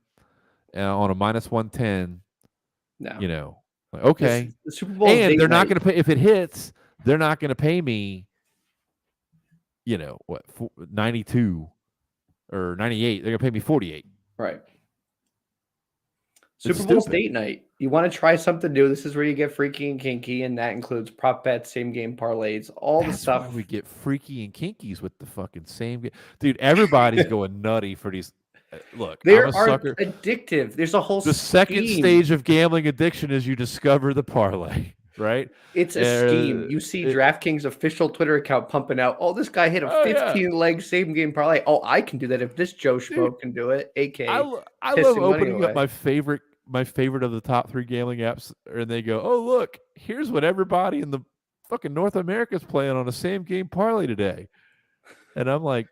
A: on a minus 110.
B: No.
A: You know, Like, okay.
B: The Super Bowl is
A: And
B: date
A: they're not
B: night.
A: going to pay if it hits. They're not going to pay me. What 92 or 98? They're going to pay me 48.
B: Right.
A: It's
B: Super Bowl's
A: stupid.
B: date night. You want to try something new. This is where you get freaky and kinky, and that includes prop bets, same game parlays, all the
A: That's
B: stuff.
A: why we get freaky and kinkies with the fucking same game. Dude, everybody's going nutty for these. Look,
B: They
A: I'm a
B: are
A: sucker.
B: addictive. There's a whole
A: The second stage of gambling addiction is you discover the parlay, right?
B: It's a scheme. You see DraftKings official Twitter account pumping out, oh, this guy hit a 15-leg same game parlay. Oh, I can do that if this Joe Schmo can do it. AK.
A: I love opening up my favorite of the top 3 gambling apps, and they go, oh, look, here's what everybody in the fucking North America is playing on a same game parlay today. And I'm like,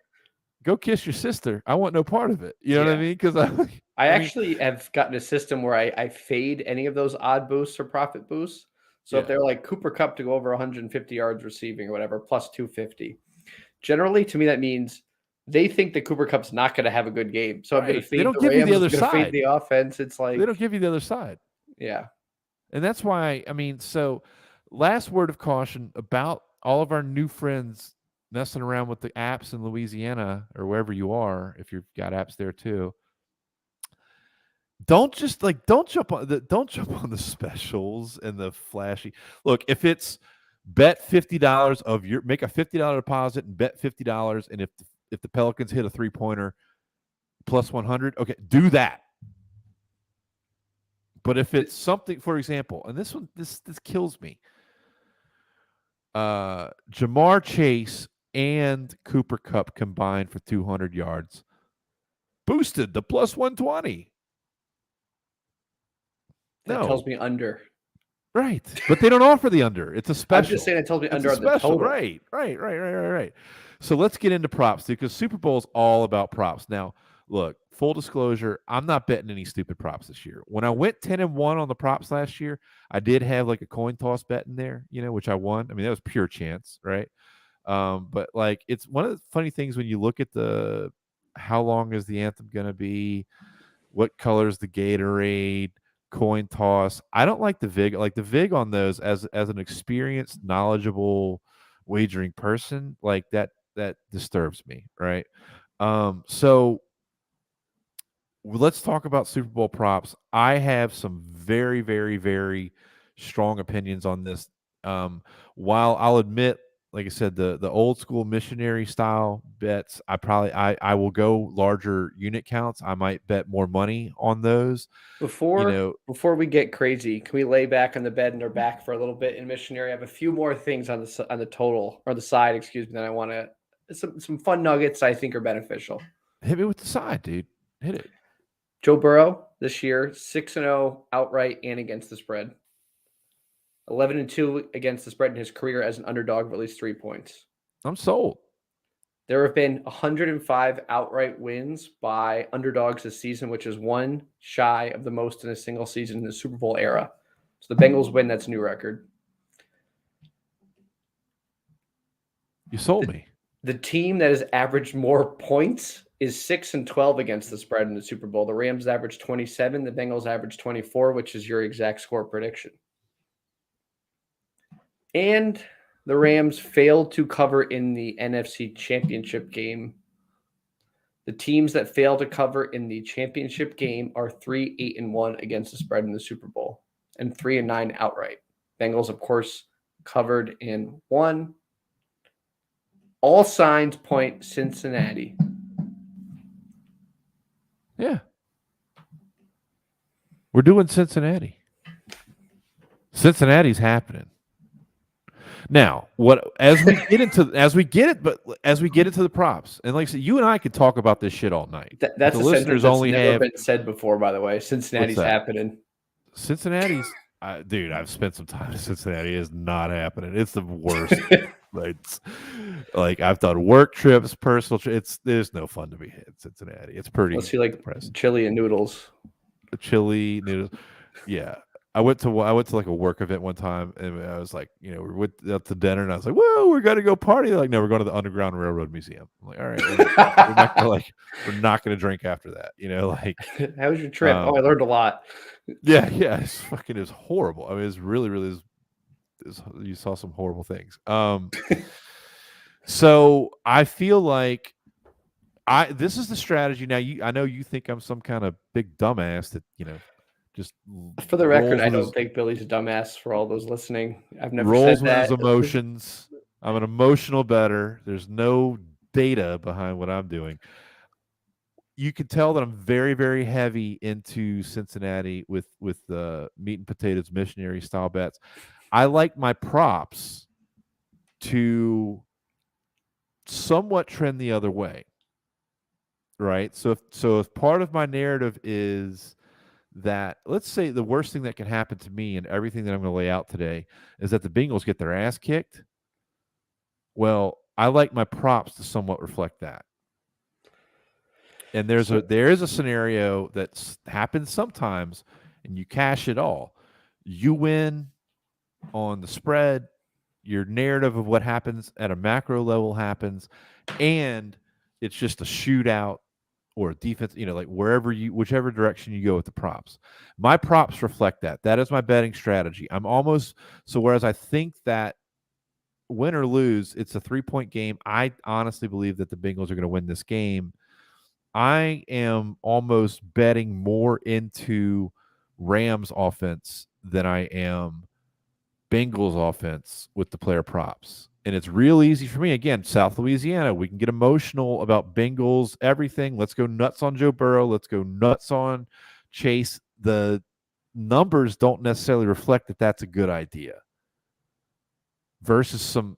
A: go kiss your sister. I want no part of it. You know what I mean? Because
B: I actually have gotten a system where I fade any of those odd boosts or profit boosts. So if they're like Cooper Kupp to go over 150 yards receiving or whatever, plus 250. Generally, to me, that means they think that Cooper Kupp's not going to have a good game. So I'm going to fade the Rams,
A: you the other side.
B: Fade the offense. It's like
A: they don't give you the other side.
B: Yeah.
A: And that's why, so last word of caution about all of our new friends messing around with the apps in Louisiana or wherever you are, if you've got apps there too. Don't jump on the specials and the flashy. Look, if it's bet $50 make a $50 deposit and bet $50, and if the Pelicans hit a 3-pointer plus 100, okay, do that. But if it's something, for example, and this kills me. Jamar Chase and Cooper Kupp combined for 200 yards, boosted the plus 120.
B: That tells me under.
A: Right. But they don't offer the under. It's a special.
B: I'm just saying it tells me under on the total.
A: Right. So let's get into props, because Super Bowl is all about props. Now, look, full disclosure, I'm not betting any stupid props this year. When I went 10-1 on the props last year, I did have like a coin toss bet in there, which I won. I mean, that was pure chance, right? But like, it's one of the funny things when you look at how long is the anthem going to be? What color is the Gatorade? Coin toss. I don't like the VIG. Like the VIG on those as an experienced, knowledgeable wagering person, like that disturbs me, right? So let's talk about Super Bowl props. I have some very, very, very strong opinions on this. While I'll admit, like I said, the old school missionary style bets, I will go larger unit counts. I might bet more money on those.
B: Before we get crazy, can we lay back on the bed and our back for a little bit in missionary? I have a few more things on the total or the side, excuse me, that I want to some fun nuggets I think are beneficial.
A: Hit me with the side, dude. Hit it.
B: Joe Burrow this year, 6-0 outright and against the spread. 11-2 against the spread in his career as an underdog of at least 3 points.
A: I'm sold.
B: There have been 105 outright wins by underdogs this season, which is one shy of the most in a single season in the Super Bowl era. So the Bengals win. That's a new record.
A: You sold me.
B: The team that has averaged more points is 6-12 against the spread in the Super Bowl. The Rams averaged 27. The Bengals averaged 24, which is your exact score prediction. And the Rams failed to cover in the NFC Championship game. The teams that fail to cover in the championship game are 3-8-1 against the spread in the Super Bowl and 3-9 outright. Bengals, of course, covered in 1. All signs point Cincinnati.
A: Yeah. We're doing Cincinnati. Cincinnati's happening. Now, as we get into the props, and like I said, you and I could talk about this shit all night.
B: That's the listeners that's never been said before, by the way. Cincinnati's happening.
A: Cincinnati's, dude. I've spent some time in Cincinnati. It's not happening. It's the worst. Like I've done work trips, personal trips. There's no fun to be hit in Cincinnati. It's pretty.
B: Let's see, like
A: depressing.
B: chili and noodles.
A: Chili noodles. Yeah. I went to like a work event one time, and I was like, we went out to dinner, and I was like, "Whoa, we're gonna go party!" They're like, "No, we're going to the Underground Railroad Museum." I'm like, "All right, we're not gonna drink after that," like.
B: How was your trip? I learned a lot.
A: Yeah, it was horrible. I mean, it's really, really, you saw some horrible things. So I feel like this is the strategy. Now, I know you think I'm some kind of big dumbass that just
B: For the record,
A: rolls
B: I
A: with
B: don't
A: his
B: think Billy's a dumbass. For all those listening, I've never said
A: rolls with his
B: that.
A: emotions. I'm an emotional bettor. There's no data behind what I'm doing. You can tell that I'm very, very heavy into Cincinnati with the meat and potatoes missionary style bets. I like my props to somewhat trend the other way, right? So if part of my narrative is that, let's say the worst thing that can happen to me and everything that I'm going to lay out today is that the Bengals get their ass kicked. Well, I like my props to somewhat reflect that. And there is a scenario that happens sometimes, and you cash it all. You win on the spread. Your narrative of what happens at a macro level happens, and it's just a shootout or a defense, like whichever direction you go with the props. My props reflect that. That is my betting strategy. Whereas I think that win or lose, it's a 3-point game. I honestly believe that the Bengals are going to win this game. I am almost betting more into Rams offense than I am Bengals offense with the player props. And it's real easy for me. Again, South Louisiana, we can get emotional about Bengals, everything. Let's go nuts on Joe Burrow. Let's go nuts on Chase. The numbers don't necessarily reflect that that's a good idea. Versus some,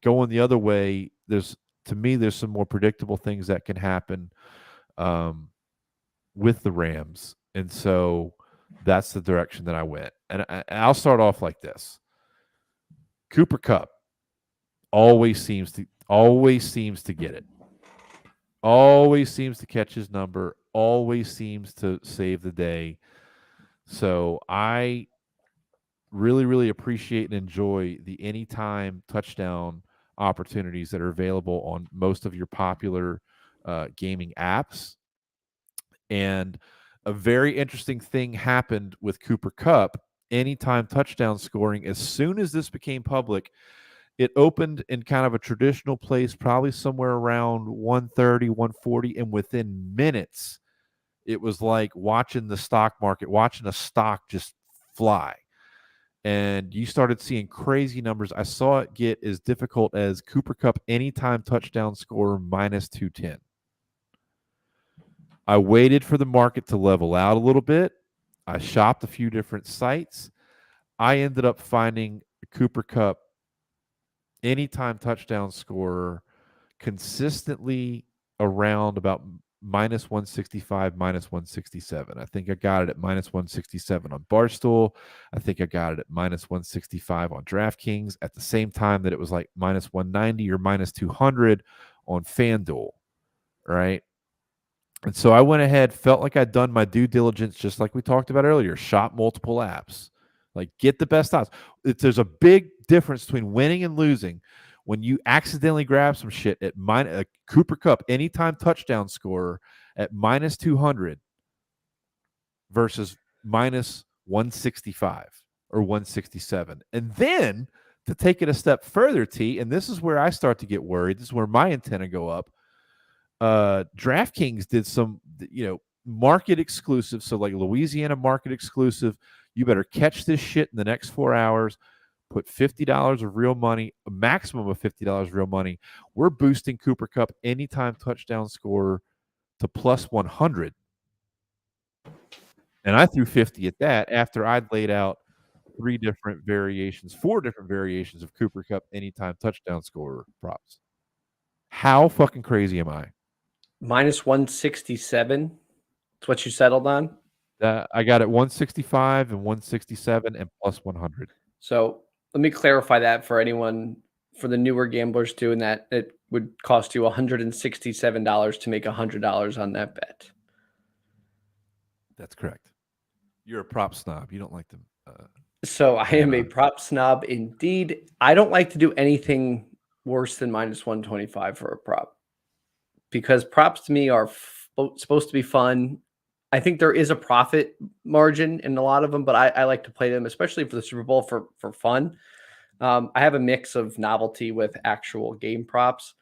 A: going the other way, there's some more predictable things that can happen with the Rams. And so that's the direction that I went. And I'll start off like this. Cooper Kupp always seems to get it. Always seems to catch his number. Always seems to save the day. So I really, really appreciate and enjoy the anytime touchdown opportunities that are available on most of your popular gaming apps. And a very interesting thing happened with Cooper Kupp. Anytime touchdown scoring, as soon as this became public, it opened in kind of a traditional place, probably somewhere around 130, 140, and within minutes, it was like watching the stock market, watching a stock just fly. And you started seeing crazy numbers. I saw it get as difficult as Cooper Kupp anytime touchdown scorer minus 210. I waited for the market to level out a little bit. I shopped a few different sites. I ended up finding Cooper Kupp anytime touchdown scorer consistently around about minus 165, minus 167. I think I got it at minus 167 on Barstool. I think I got it at minus 165 on DraftKings at the same time that it was like minus 190 or minus 200 on FanDuel, right? And so I went ahead, felt like I'd done my due diligence, just like we talked about earlier, shop multiple apps, like get the best odds. There's a big difference between winning and losing when you accidentally grab some shit at Cooper Kupp anytime touchdown scorer at minus 200 versus minus 165 or 167. And then to take it a step further, T, and this is where I start to get worried. This is where my antenna go up. DraftKings did some, market exclusive. So like Louisiana market exclusive, you better catch this shit in the next 4 hours, put $50 of real money, a maximum of $50 real money. We're boosting Cooper Kupp anytime touchdown scorer to plus 100. And I threw 50 at that after I'd laid out 4 different variations of Cooper Kupp anytime touchdown scorer props. How fucking crazy am I?
B: Minus 167. That's what you settled on?
A: I got it 165 and 167 and plus 100.
B: So let me clarify that for anyone, for the newer gamblers too, and that it would cost you $167 to make $100 on that bet.
A: That's correct. You're a prop snob. You don't like them.
B: So I am a prop snob indeed. I don't like to do anything worse than minus 125 for a prop because props to me are supposed to be fun. I think there is a profit margin in a lot of them, but I like to play them, especially for the Super Bowl for fun. I have a mix of novelty with actual game props,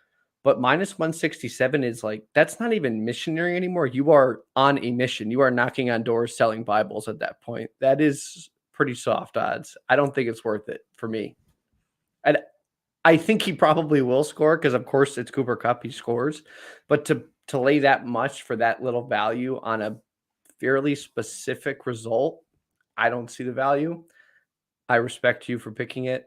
B: but minus 167 is like, that's not even missionary anymore. You are on a mission. You are knocking on doors, selling Bibles at that point. That is pretty soft odds. I don't think it's worth it for me. And I think he probably will score because, of course, it's Cooper Kupp. He scores. But to lay that much for that little value on a fairly specific result, I don't see the value. I respect you for picking it.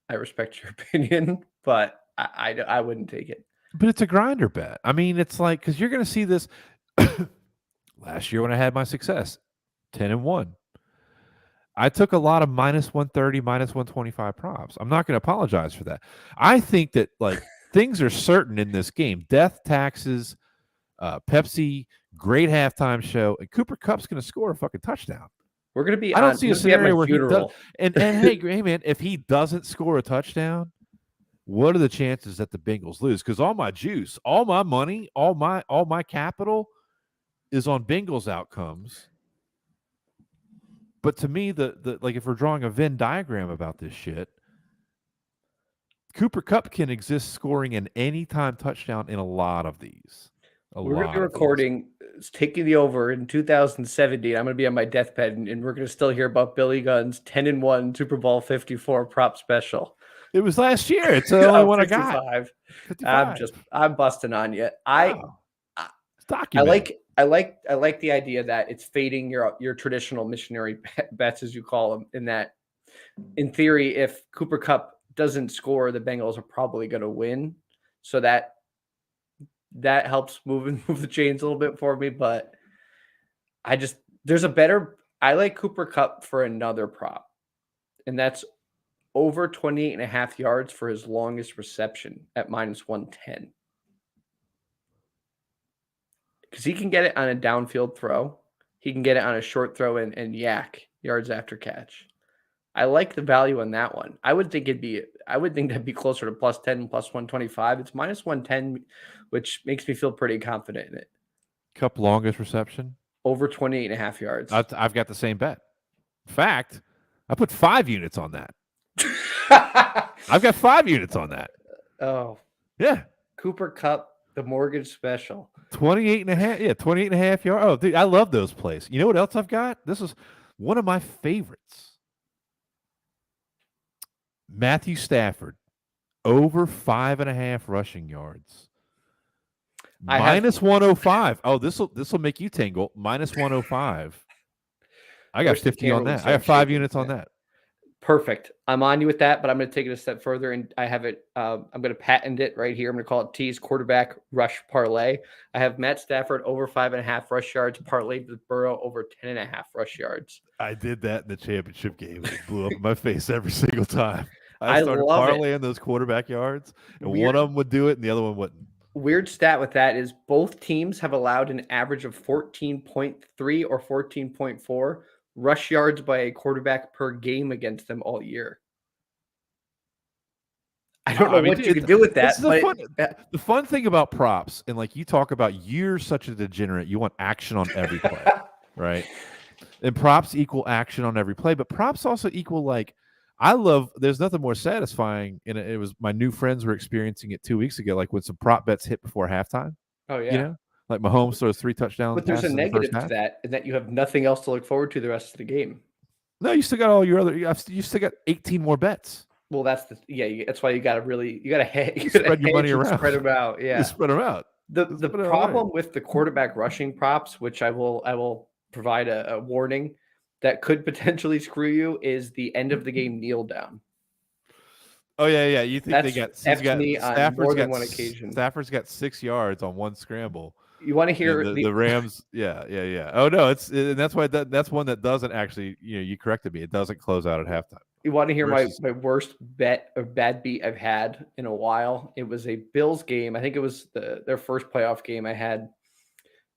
B: I respect your opinion, but I wouldn't take it.
A: But it's a grinder bet. I mean, it's like, because you're going to see this last year when I had my success, 10-1. I took a lot of minus 130, minus 125 props. I'm not going to apologize for that. I think that like things are certain in this game. Death, taxes, Pepsi, great halftime show, and Cooper Kupp's going to score a fucking touchdown.
B: We're going to be.
A: I don't see a scenario where
B: funeral.
A: he does. And hey man, if he doesn't score a touchdown, what are the chances that the Bengals lose? Because all my juice, all my money, all my capital is on Bengals outcomes. But to me, the like if we're drawing a Venn diagram about this shit, Cooper Kupp can exist scoring an anytime touchdown in a lot of these.
B: We're going to be recording, taking the over in 2070. I'm going to be on my deathbed, and we're going to still hear about Billy Gunn's 10-1 Super Bowl 54 prop special.
A: It was last year. It's the only one I got.
B: 55. I'm busting on you. I like the idea that it's fading your traditional missionary bets, as you call them, in that, in theory, if Cooper Kupp doesn't score, the Bengals are probably going to win. So that helps move the chains a little bit for me. But I like Cooper Kupp for another prop, and that's over 28.5 yards for his longest reception at minus 110. Because he can get it on a downfield throw. He can get it on a short throw and yak yards after catch. I like the value on that one. I would think that'd be closer to plus 10, plus 125. It's minus 110, which makes me feel pretty confident in it.
A: Kupp longest reception?
B: Over 28.5 yards.
A: I've got the same bet. In fact, I put 5 units on that. I've got 5 units on that.
B: Oh.
A: Yeah.
B: Cooper Kupp, the mortgage special.
A: 28.5. Yeah, 28.5 yards. Oh, dude, I love those plays. You know what else I've got? This is one of my favorites. Matthew Stafford, over 5.5 rushing yards. Minus 105. Oh, this will make you tingle. Minus 105. I got 50 on that. I have 5 units on that.
B: Perfect. I'm on you with that, but I'm going to take it a step further, and I have it. I'm going to patent it right here. I'm going to call it T's quarterback rush parlay. I have Matt Stafford over 5.5 rush yards parlayed with Burrow over 10.5 rush yards.
A: I did that in the championship game. It blew up in my face every single time. I started parlaying those quarterback yards, and one of them would do it, and the other one wouldn't.
B: Weird stat with that is both teams have allowed an average of 14.3 or 14.4 rush yards by a quarterback per game against them all year. I don't know what you can do with that.
A: The fun thing about props, and like you talk about, you're such a degenerate. You want action on every play, right? And props equal action on every play, but props also equal like, there's nothing more satisfying, and it was my new friends were experiencing it 2 weeks ago, like when some prop bets hit before halftime.
B: Oh, yeah.
A: You know? Like Mahomes throws 3 touchdowns.
B: But there's a negative to that, and that you have nothing else to look forward to the rest of the game.
A: No, you still got all your you still got 18 more bets.
B: Well, that's why you got to
A: spread your money around.
B: Spread them out. Yeah.
A: You spread them out.
B: The problem with the quarterback rushing props, which I will provide a warning that could potentially screw you, is the end of the game kneel down.
A: Oh yeah. You think they got
B: more than one occasion.
A: Stafford's got 6 yards on one scramble.
B: You want to hear
A: the Rams? Yeah. Oh no, that's why that's one that doesn't actually. You corrected me. It doesn't close out at halftime.
B: You want to hear my worst bet or bad beat I've had in a while? It was a Bills game. I think it was their first playoff game. I had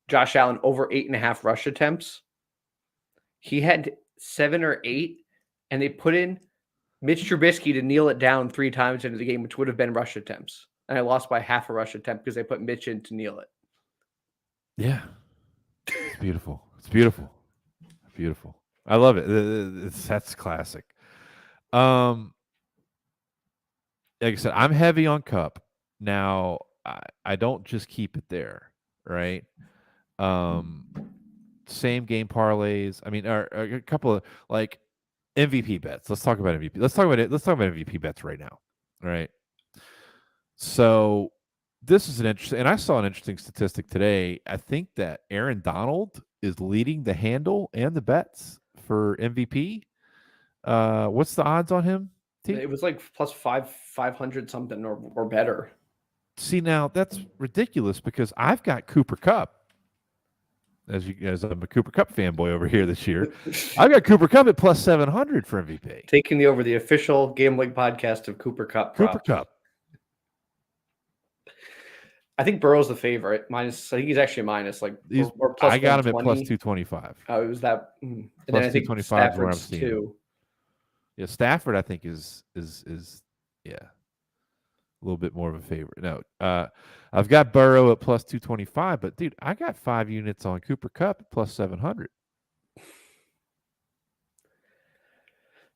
B: Josh Allen over 8.5 rush attempts. He had 7 or 8 and they put in Mitch Trubisky to kneel it down 3 times into the game, which would have been rush attempts. And I lost by half a rush attempt because they put Mitch in to kneel it.
A: Yeah. It's beautiful. It's beautiful. Beautiful. I love it. That's classic. Like I said, I'm heavy on Cup. Now, I don't just keep it there, right? Same game parlays. I mean, or a couple of like MVP bets. Let's talk about MVP. Let's talk about it. Let's talk about MVP bets right now. All right. So this is an interesting, and I saw an interesting statistic today. I think that Aaron Donald is leading the handle and the bets for MVP. What's the odds on him? T?
B: It was like plus 500 something or better.
A: See, now that's ridiculous because I've got Cooper Kupp. As I'm a Cooper Kupp fanboy over here this year. I've got Cooper Kupp at plus 700 for MVP.
B: Taking over the official gambling podcast of Cooper Kupp.
A: Cooper Kupp.
B: I think Burrow's the favorite. Minus, I think he's actually minus like
A: or plus. I got him at plus 225.
B: Oh, it was that. And
A: plus
B: then I think Stafford's too.
A: Yeah, Stafford I think is yeah, a little bit more of a favorite. No, I've got Burrow at plus 225, but dude, I got 5 units on Cooper Kupp at plus 700.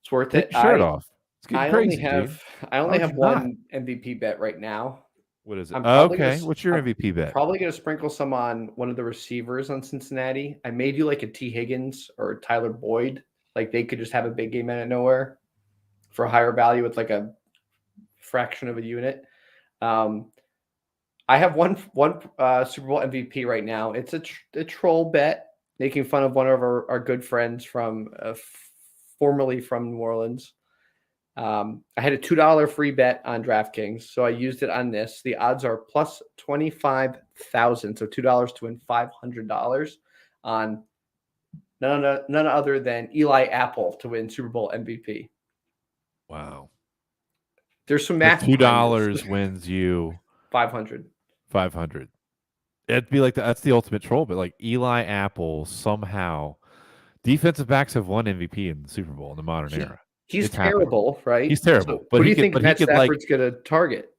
B: It's worth
A: Take
B: it.
A: Your shirt off. It's getting crazy,
B: I only have one MVP bet right now.
A: What is it? Okay. What's your MVP bet?
B: Probably going to sprinkle some on one of the receivers on Cincinnati. I may do like a T. Higgins or Tyler Boyd. Like they could just have a big game out of nowhere for a higher value with like a fraction of a unit. I have one Super Bowl MVP right now. It's a troll bet, making fun of one of our good friends from formerly from New Orleans. I had a $2 free bet on DraftKings, so I used it on this. The odds are plus 25,000, so $2 to win $500 on none other than Eli Apple to win Super Bowl MVP.
A: Wow.
B: There's some math.
A: $2 wins you
B: 500.
A: 500. It'd be like that's the ultimate troll, but like Eli Apple somehow. Defensive backs have won MVP in the Super Bowl in the modern era.
B: He's terrible, right?
A: He's terrible.
B: So, but who do you think Matt Stafford's going to target?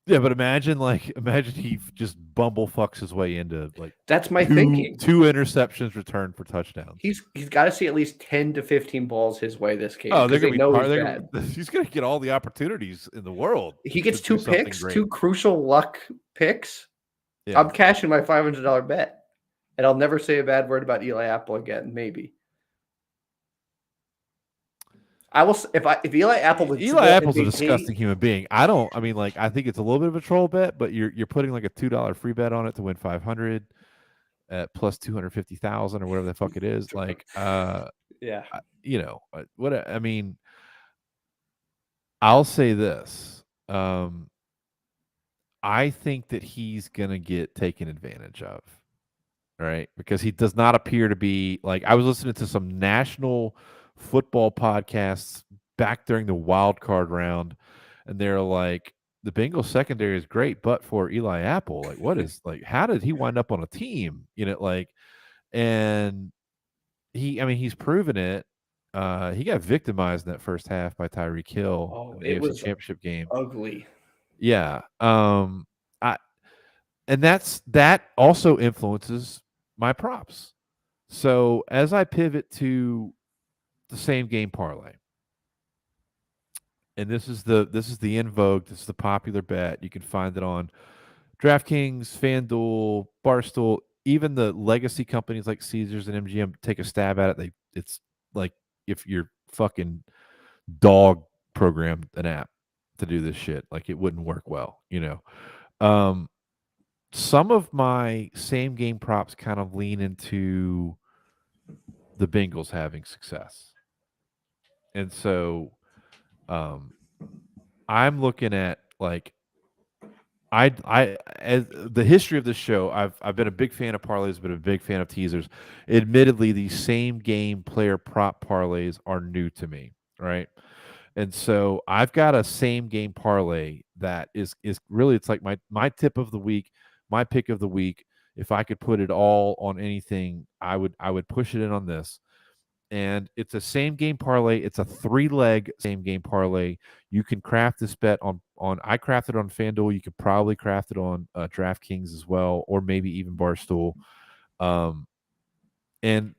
A: Yeah, but imagine he just bumblefucks his way into like
B: that's my thinking.
A: 2 interceptions returned for touchdowns.
B: He's got to see at least 10 to 15 balls his way this game.
A: Oh, they're going to be he's going to get all the opportunities in the world.
B: He gets 2 picks, 2 crucial luck picks. Yeah. I'm cashing my $500 bet, and I'll never say a bad word about Eli Apple again. Maybe. I will if Eli Apple.
A: Eli Apple's MVP, a disgusting human being. I think it's a little bit of a troll bet, but you're putting like a $2 free bet on it to win 500 at plus 250,000 or whatever the fuck it is. Like,
B: yeah,
A: what I mean. I'll say this. I think that he's gonna get taken advantage of, right? Because he does not appear to be like. I was listening to some national football podcasts back during the wild card round, and they're like, the Bengals secondary is great, but for Eli Apple, like, what is like, how did he wind up on a team? And he's proven it. He got victimized in that first half by Tyreek Hill in the AFC Championship game.
B: Ugly.
A: Yeah. And that also influences my props. So as I pivot to the same game parlay, and this is the in vogue, this is the popular bet. You can find it on DraftKings, FanDuel, Barstool, even the legacy companies like Caesars and MGM take a stab at it. It's like if your fucking dog programmed an app to do this shit, like it wouldn't work well, Some of my same game props kind of lean into the Bengals having success. And so I'm looking at like as the history of this show, I've been a big fan of parlays, been a big fan of teasers. Admittedly, these same game player prop parlays are new to me, right? And so I've got a same game parlay that is really, it's like my tip of the week, my pick of the week. If I could put it all on anything, I would push it in on this. And it's a same game parlay. It's a 3-leg same game parlay. You can craft this bet on. I crafted on FanDuel. You could probably craft it on DraftKings as well, or maybe even Barstool. And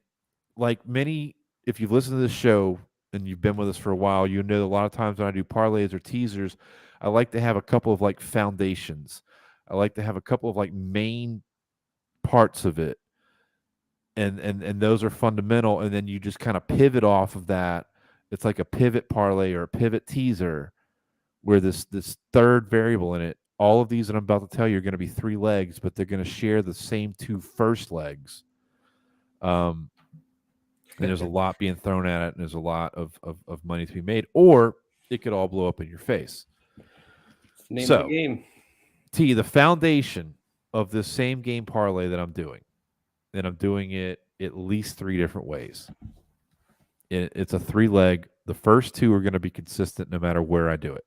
A: like many, if you've listened to this show and you've been with us for a while, you know that a lot of times when I do parlays or teasers, I like to have a couple of like foundations. I like to have a couple of like main parts of it. And those are fundamental, and then you just kind of pivot off of that. It's like a pivot parlay or a pivot teaser where this third variable in it, all of these that I'm about to tell you are going to be 3 legs, but they're going to share the same 2 first legs. And there's a lot being thrown at it, and there's a lot of money to be made, or it could all blow up in your face.
B: It's the name of the game.
A: T, the foundation of this same game parlay that I'm doing, and I'm doing it at least 3 different ways. It's a 3-leg. The first 2 are going to be consistent no matter where I do it.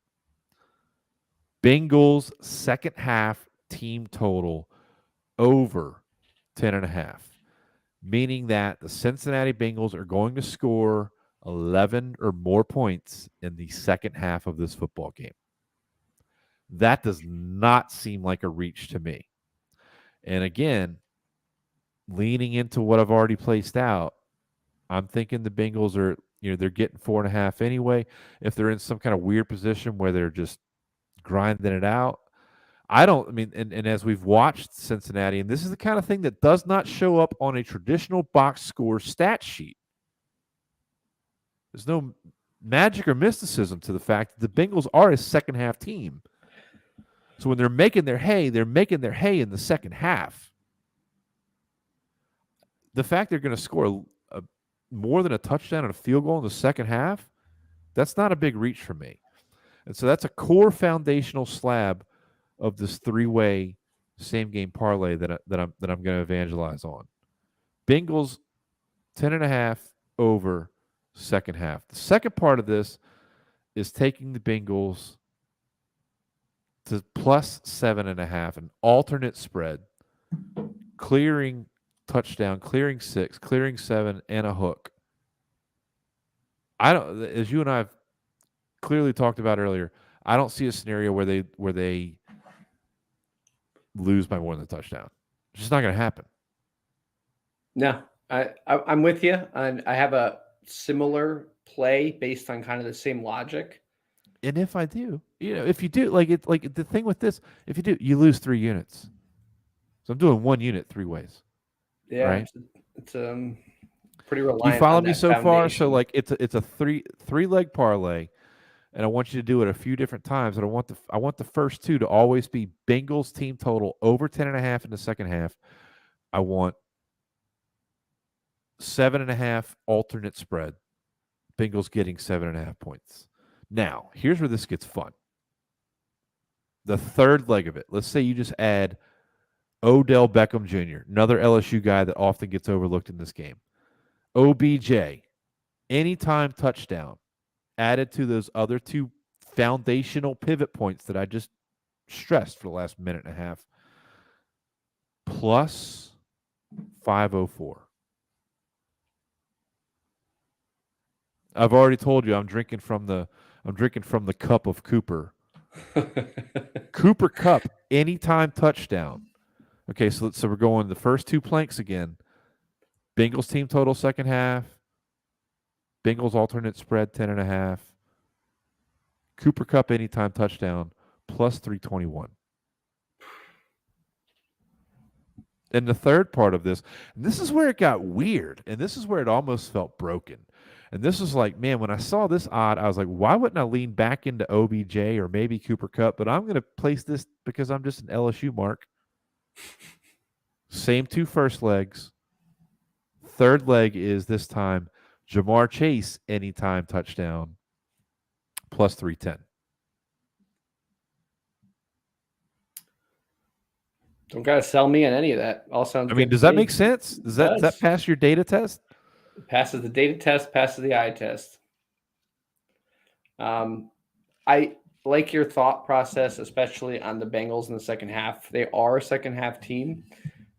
A: Bengals second half team total over 10.5, meaning that the Cincinnati Bengals are going to score 11 or more points in the second half of this football game. That does not seem like a reach to me. And again, leaning into what I've already placed out, I'm thinking the Bengals are, they're getting 4.5 anyway. If they're in some kind of weird position where they're just grinding it out, and as we've watched Cincinnati, and this is the kind of thing that does not show up on a traditional box score stat sheet. There's no magic or mysticism to the fact that the Bengals are a second half team. So when they're making their hay in the second half. The fact they're going to score more than a touchdown and a field goal in the second half, that's not a big reach for me. And so that's a core foundational slab of this 3-way same game parlay that I'm going to evangelize on. Bengals 10.5 over second half. The second part of this is taking the Bengals to plus 7.5, an alternate spread, clearing touchdown, clearing 6, clearing 7, and a hook. As you and I have clearly talked about earlier, I don't see a scenario where they lose by more than a touchdown. It's just not going to happen.
B: No, I'm with you. I have a similar play based on kind of the same logic.
A: And if I do, if you do, like the thing with this, if you do, you lose 3 units. So I'm doing 1 unit 3 ways.
B: Yeah,
A: right?
B: It's pretty reliant.
A: Do you follow
B: on
A: me
B: that
A: so far? So
B: foundation.
A: like it's a 3-leg parlay, and I want you to do it a few different times. And I want the first 2 to always be Bengals team total over 10.5 in the second half. I want 7.5 alternate spread. Bengals getting 7.5 points. Now, here's where this gets fun. The third leg of it. Let's say you just add Odell Beckham Jr., another LSU guy that often gets overlooked in this game. OBJ, anytime touchdown, added to those other 2 foundational pivot points that I just stressed for the last minute and a half, plus 504. I've already told you I'm drinking from the cup of Cooper. Cooper Cup, anytime touchdown. Okay, so we're going the first 2 planks again. Bengals team total second half. Bengals alternate spread 10.5. Cooper Cup anytime touchdown plus 321. And the third part of this, and this is where it got weird, and this is where it almost felt broken. And this was like, man, when I saw this odd, I was like, why wouldn't I lean back into OBJ or maybe Cooper Cup? But I'm going to place this because I'm just an LSU mark. Same 2 first legs. Third leg is this time Jamar Chase anytime touchdown plus 310.
B: Don't gotta sell me on any of that. All sounds.
A: I mean, does that make sense? Does that pass your data test?
B: It passes the data test. Passes the eye test. I like your thought process, especially on the Bengals in the second half. They are a second half team,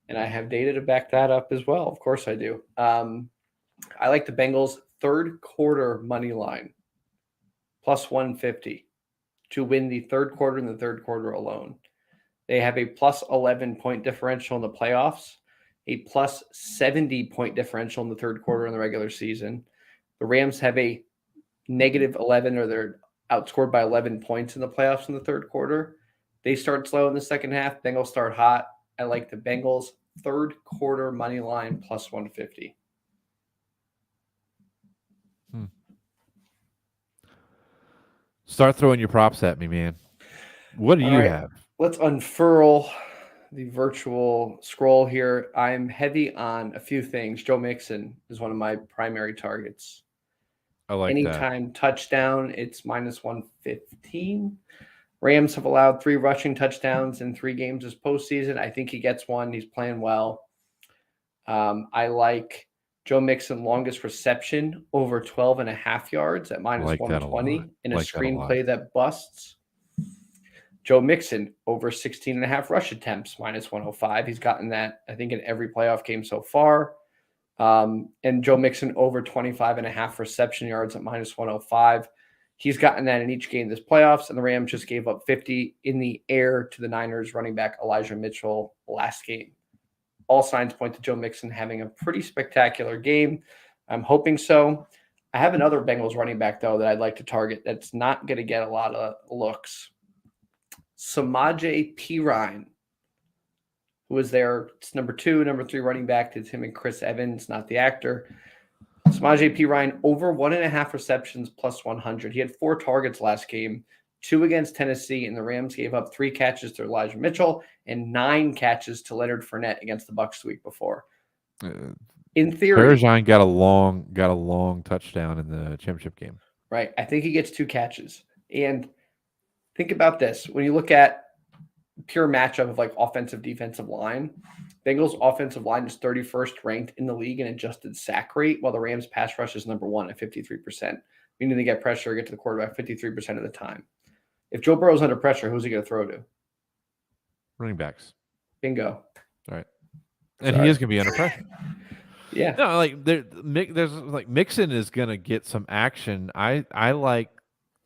B: and I have data to back that up as well. Of course, I do. I like the Bengals third quarter money line plus 150 to win the third quarter and the third quarter alone. They have a plus 11 point differential in the playoffs, a plus 70 point differential in the third quarter in the regular season. The Rams have a negative 11, or they're outscored by 11 points in the playoffs in the third quarter. They start slow in the second half. Bengals start hot. I like the Bengals third quarter money line plus 150.
A: Start throwing your props at me, man. What do you have?
B: Let's unfurl the virtual scroll here. I'm heavy on a few things. Joe Mixon is one of my primary targets.
A: I like
B: Anytime touchdown, it's minus 115. Rams have allowed 3 rushing touchdowns in 3 games this postseason. I think he gets one. He's playing well. I like Joe Mixon longest reception over 12.5 yards at minus 120 in a screenplay that busts. Joe Mixon over 16.5 rush attempts minus 105. He's gotten that, I think, in every playoff game so far. And Joe Mixon over 25.5 reception yards at minus 105. He's gotten that in each game this playoffs, and the Rams just gave up 50 in the air to the Niners running back Elijah Mitchell last game. All signs point to Joe Mixon having a pretty spectacular game. I'm hoping so. I have another Bengals running back, though, that I'd like to target that's not going to get a lot of looks. Samaje Perine, who was their number 2, number 3 running back. It's him and Chris Evans, not the actor. Samaje Perine over 1.5 receptions plus 100. He had 4 targets last game, 2 against Tennessee, and the Rams gave up 3 catches to Elijah Mitchell and 9 catches to Leonard Fournette against the Bucs the week before. In theory,
A: Perine got a long touchdown in the championship game.
B: Right. I think he gets 2 catches. And think about this. When you look at pure matchup of like offensive defensive line, Bengals offensive line is 31st ranked in the league in adjusted sack rate, while the Rams pass rush is number 1 at 53%. Meaning they get pressure, get to the quarterback 53% of the time. If Joe Burrow's under pressure, who's he going to throw to?
A: Running backs.
B: Bingo.
A: All right. And he is going to be under pressure.
B: Yeah.
A: No, like there's like Mixon is going to get some action. I like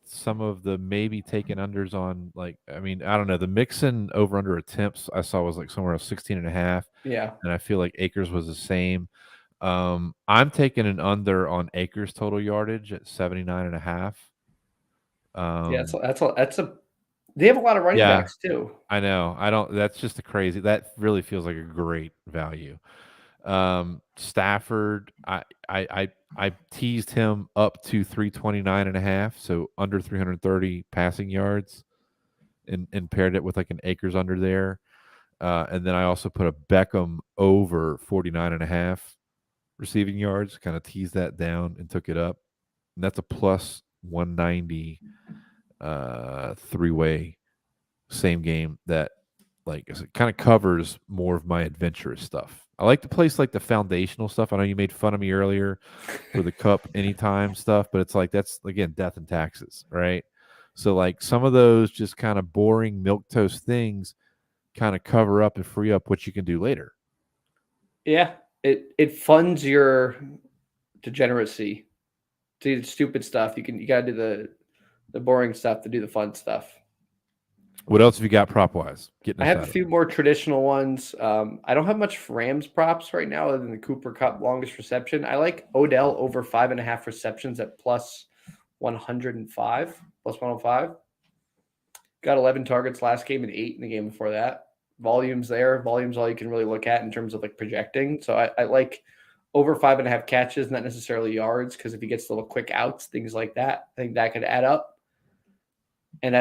A: some of the maybe taking unders on, like, I mean, I don't know. The Mixon over under attempts I saw was like somewhere around 16.5.
B: Yeah.
A: And I feel like Akers was the same. I'm taking an under on Akers total yardage at 79.5.
B: Yeah, that's a they have a lot of running backs too.
A: I know. That's just a crazy. That really feels like a great value. Stafford, I teased him up to 329.5, so under 330 passing yards, and paired it with like an Akers under there. And then I also put a Beckham over 49.5 receiving yards, kind of teased that down and took it up. And that's a plus 190 3-way same game that, like, it kind of covers more of my adventurous stuff. I like to place like the foundational stuff. I know you made fun of me earlier for the cup anytime stuff, but it's like that's, again, death and taxes, right? So like some of those just kind of boring milquetoast things kind of cover up and free up what you can do later.
B: Yeah, it funds your degeneracy. Do the stupid stuff. You got to do the boring stuff to do the fun stuff.
A: What else have you got prop wise?
B: I have a few more traditional ones. I don't have much Rams props right now other than the Cooper Kupp longest reception. I like Odell over 5.5 receptions at plus 105, plus 105. Got 11 targets last game and 8 in the game before that. Volume's there. Volume's all you can really look at in terms of like projecting. So I like over 5.5 catches, not necessarily yards, because if he gets little quick outs, things like that, I think that could add up. And I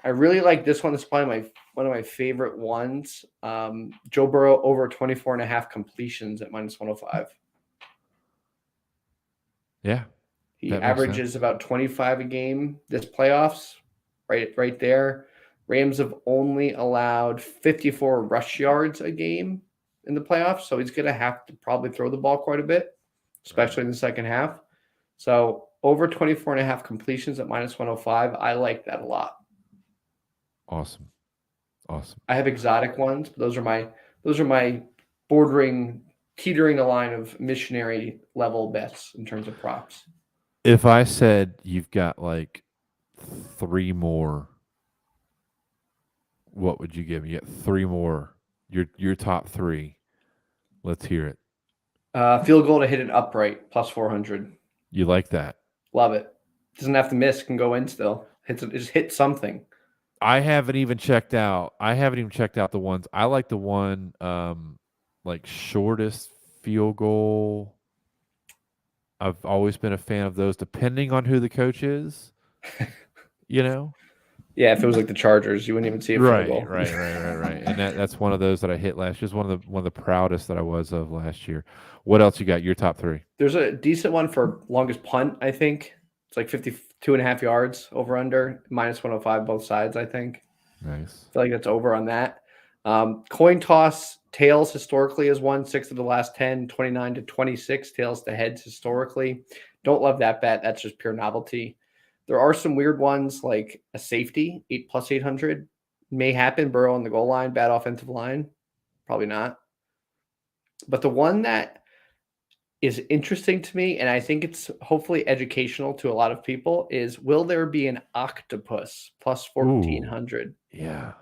B: really like this one. This is probably one of my favorite ones. Joe Burrow over 24.5 completions at minus 105.
A: Yeah.
B: He averages about 25 a game this playoffs, right there. Rams have only allowed 54 rush yards a game in the playoffs, so he's going to have to probably throw the ball quite a bit, especially in the second half. So over 24.5 completions at minus 105, I like that a lot.
A: Awesome.
B: I have exotic ones, but those are my bordering teetering the line of missionary level bets in terms of props.
A: If I said you've got like 3 more, what would you give me? You get 3 more. Your top 3. Let's hear it.
B: Field goal to hit it upright, plus 400.
A: You like that?
B: Love it. Doesn't have to miss, can go in still. Just hit something.
A: I haven't even checked out the ones. I like the one like shortest field goal. I've always been a fan of those, depending on who the coach is. You know?
B: Yeah, if it was like the Chargers, you wouldn't even see a field goal.
A: Right. And that's one of those that I hit last year. It's one of the proudest that I was of last year. What else you got? Your top 3.
B: There's a decent one for longest punt, I think. It's like 52.5 yards over under, minus 105 both sides, I think.
A: Nice.
B: I feel like that's over on that. Coin toss, tails historically has won 6 of the last 10, 29-26, tails to heads historically. Don't love that bet. That's just pure novelty. There are some weird ones like a safety, 8 plus 800 may happen. Burrow on the goal line, bad offensive line. Probably not. But the one that is interesting to me, and I think it's hopefully educational to a lot of people, is will there be an octopus plus 1,400?
A: Yeah.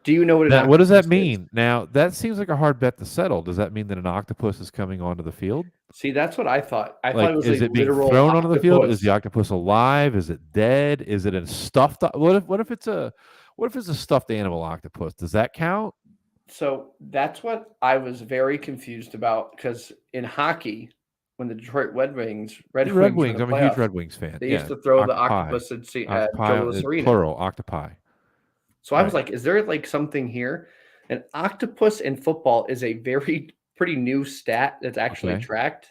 B: Do you know what an octopus
A: What does that
B: is?
A: mean? Now, that seems like a hard bet to settle. Does that mean that an octopus is coming onto the field?
B: See, that's what I thought. I
A: Like,
B: thought it was
A: is
B: a
A: it being
B: literal
A: thrown onto the field? Is
B: octopus.
A: the octopus alive? Is it dead? Is it a stuffed? What if it's a stuffed animal octopus? Does that count?
B: So that's what I was very confused about, because in hockey, when the Detroit Red Wings were in the
A: I'm a huge
B: playoffs,
A: Red Wings fan.
B: they
A: Yeah,
B: used to throw the
A: octopi,
B: octopus at Joe Louis Arena.
A: plural, octopi.
B: So I was like, is there like something here? An octopus in football is a pretty new stat that's actually tracked.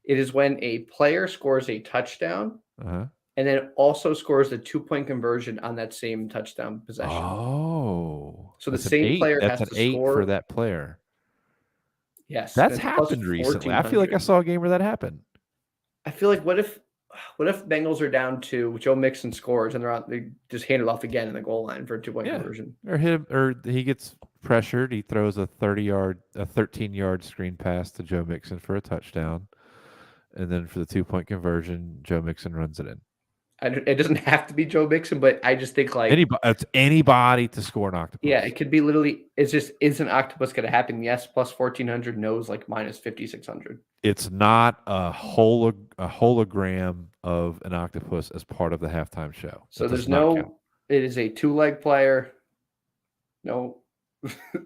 B: It is when a player scores a touchdown and then also scores the 2-point conversion on that same touchdown possession.
A: Oh.
B: So the same player has to
A: That's an 8
B: score
A: for that player.
B: Yes.
A: That's happened recently. I feel like I saw a game where that happened.
B: I feel like what if Bengals are down 2, Joe Mixon scores and they just hand it off again in the goal line for a 2-point conversion.
A: Or hit him, or he gets pressured. He throws a 13-yard screen pass to Joe Mixon for a touchdown. And then for the 2-point conversion, Joe Mixon runs it in.
B: It doesn't have to be Joe Mixon, but I just think like
A: it's anybody to score an octopus.
B: Yeah, it could be literally. It's just, is an octopus going to happen? Yes, plus 1,400. No's like minus 5,600.
A: It's not a hologram of an octopus as part of the halftime show.
B: So there's no. Count. It is a 2-leg player. No,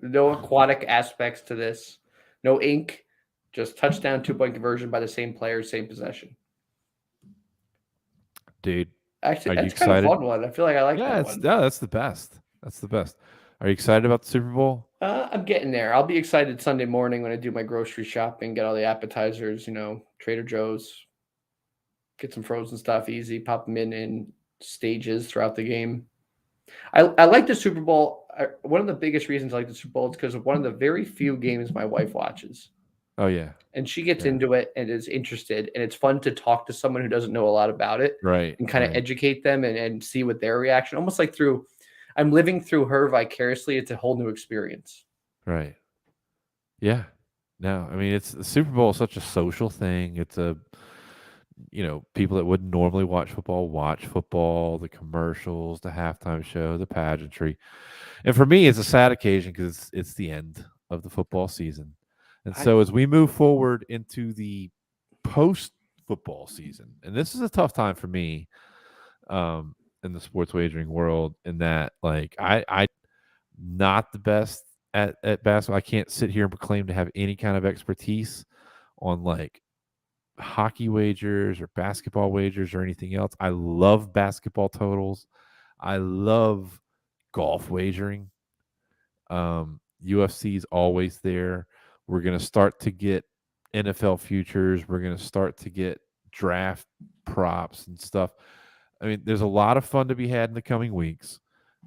B: no aquatic aspects to this. No ink. Just touchdown, 2-point conversion by the same player, same possession.
A: Dude,
B: actually, that's kind of a fun one. I feel like I like that one.
A: Yeah, that's the best. That's the best. Are you excited about the Super Bowl?
B: I'm getting there. I'll be excited Sunday morning when I do my grocery shopping, get all the appetizers, Trader Joe's, get some frozen stuff easy, pop them in stages throughout the game. I like the Super Bowl. One of the biggest reasons I like the Super Bowl is because of one of the very few games my wife watches.
A: Oh, yeah.
B: And she gets into it and is interested. And it's fun to talk to someone who doesn't know a lot about it.
A: Right.
B: And kind of educate them and see what their reaction, almost like I'm living through her vicariously. It's a whole new experience.
A: Right. Yeah. No, I mean, the Super Bowl is such a social thing. It's people that wouldn't normally watch football, the commercials, the halftime show, the pageantry. And for me, it's a sad occasion because it's the end of the football season. And so as we move forward into the post-football season, and this is a tough time for me in the sports wagering world, in that, like, I not the best at basketball. I can't sit here and proclaim to have any kind of expertise on, like, hockey wagers or basketball wagers or anything else. I love basketball totals. I love golf wagering. UFC's always there. We're going to start to get NFL futures. We're going to start to get draft props and stuff. I mean, there's a lot of fun to be had in the coming weeks.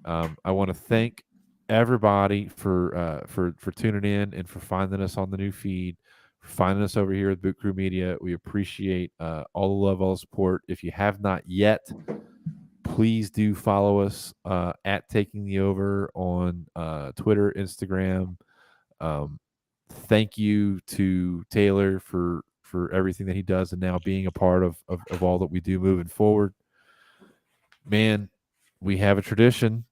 A: I want to thank everybody for tuning in and for finding us on the new feed, for finding us over here at Boot Krewe Media. We appreciate all the love, all the support. If you have not yet, please do follow us at Taking the Over on Twitter, Instagram. Thank you to Taylor for everything that he does and now being a part of all that we do moving forward. Man, we have a tradition,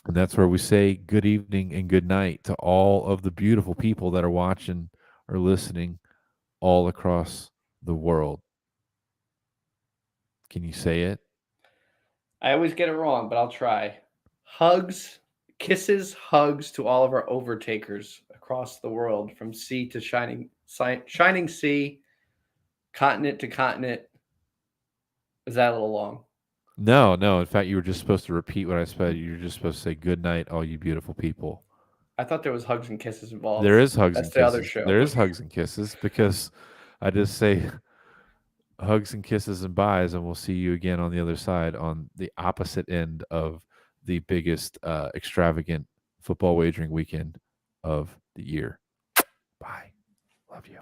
A: and that's where we say good evening and good night to all of the beautiful people that are watching or listening all across the world. Can you say it?
B: I always get it wrong, but I'll try. Kisses, hugs to all of our overtakers across the world, from sea to shining sea, continent to continent. Is that a little long?
A: No. In fact, you were just supposed to repeat what I said. You were just supposed to say good night, all you beautiful people.
B: I thought there was hugs and kisses involved.
A: There is hugs
B: That's
A: and
B: the other
A: kisses.
B: show.
A: There is hugs and kisses because I just say hugs and kisses and byes, and we'll see you again on the other side on the opposite end of the biggest extravagant football wagering weekend of the year. Bye. Love you.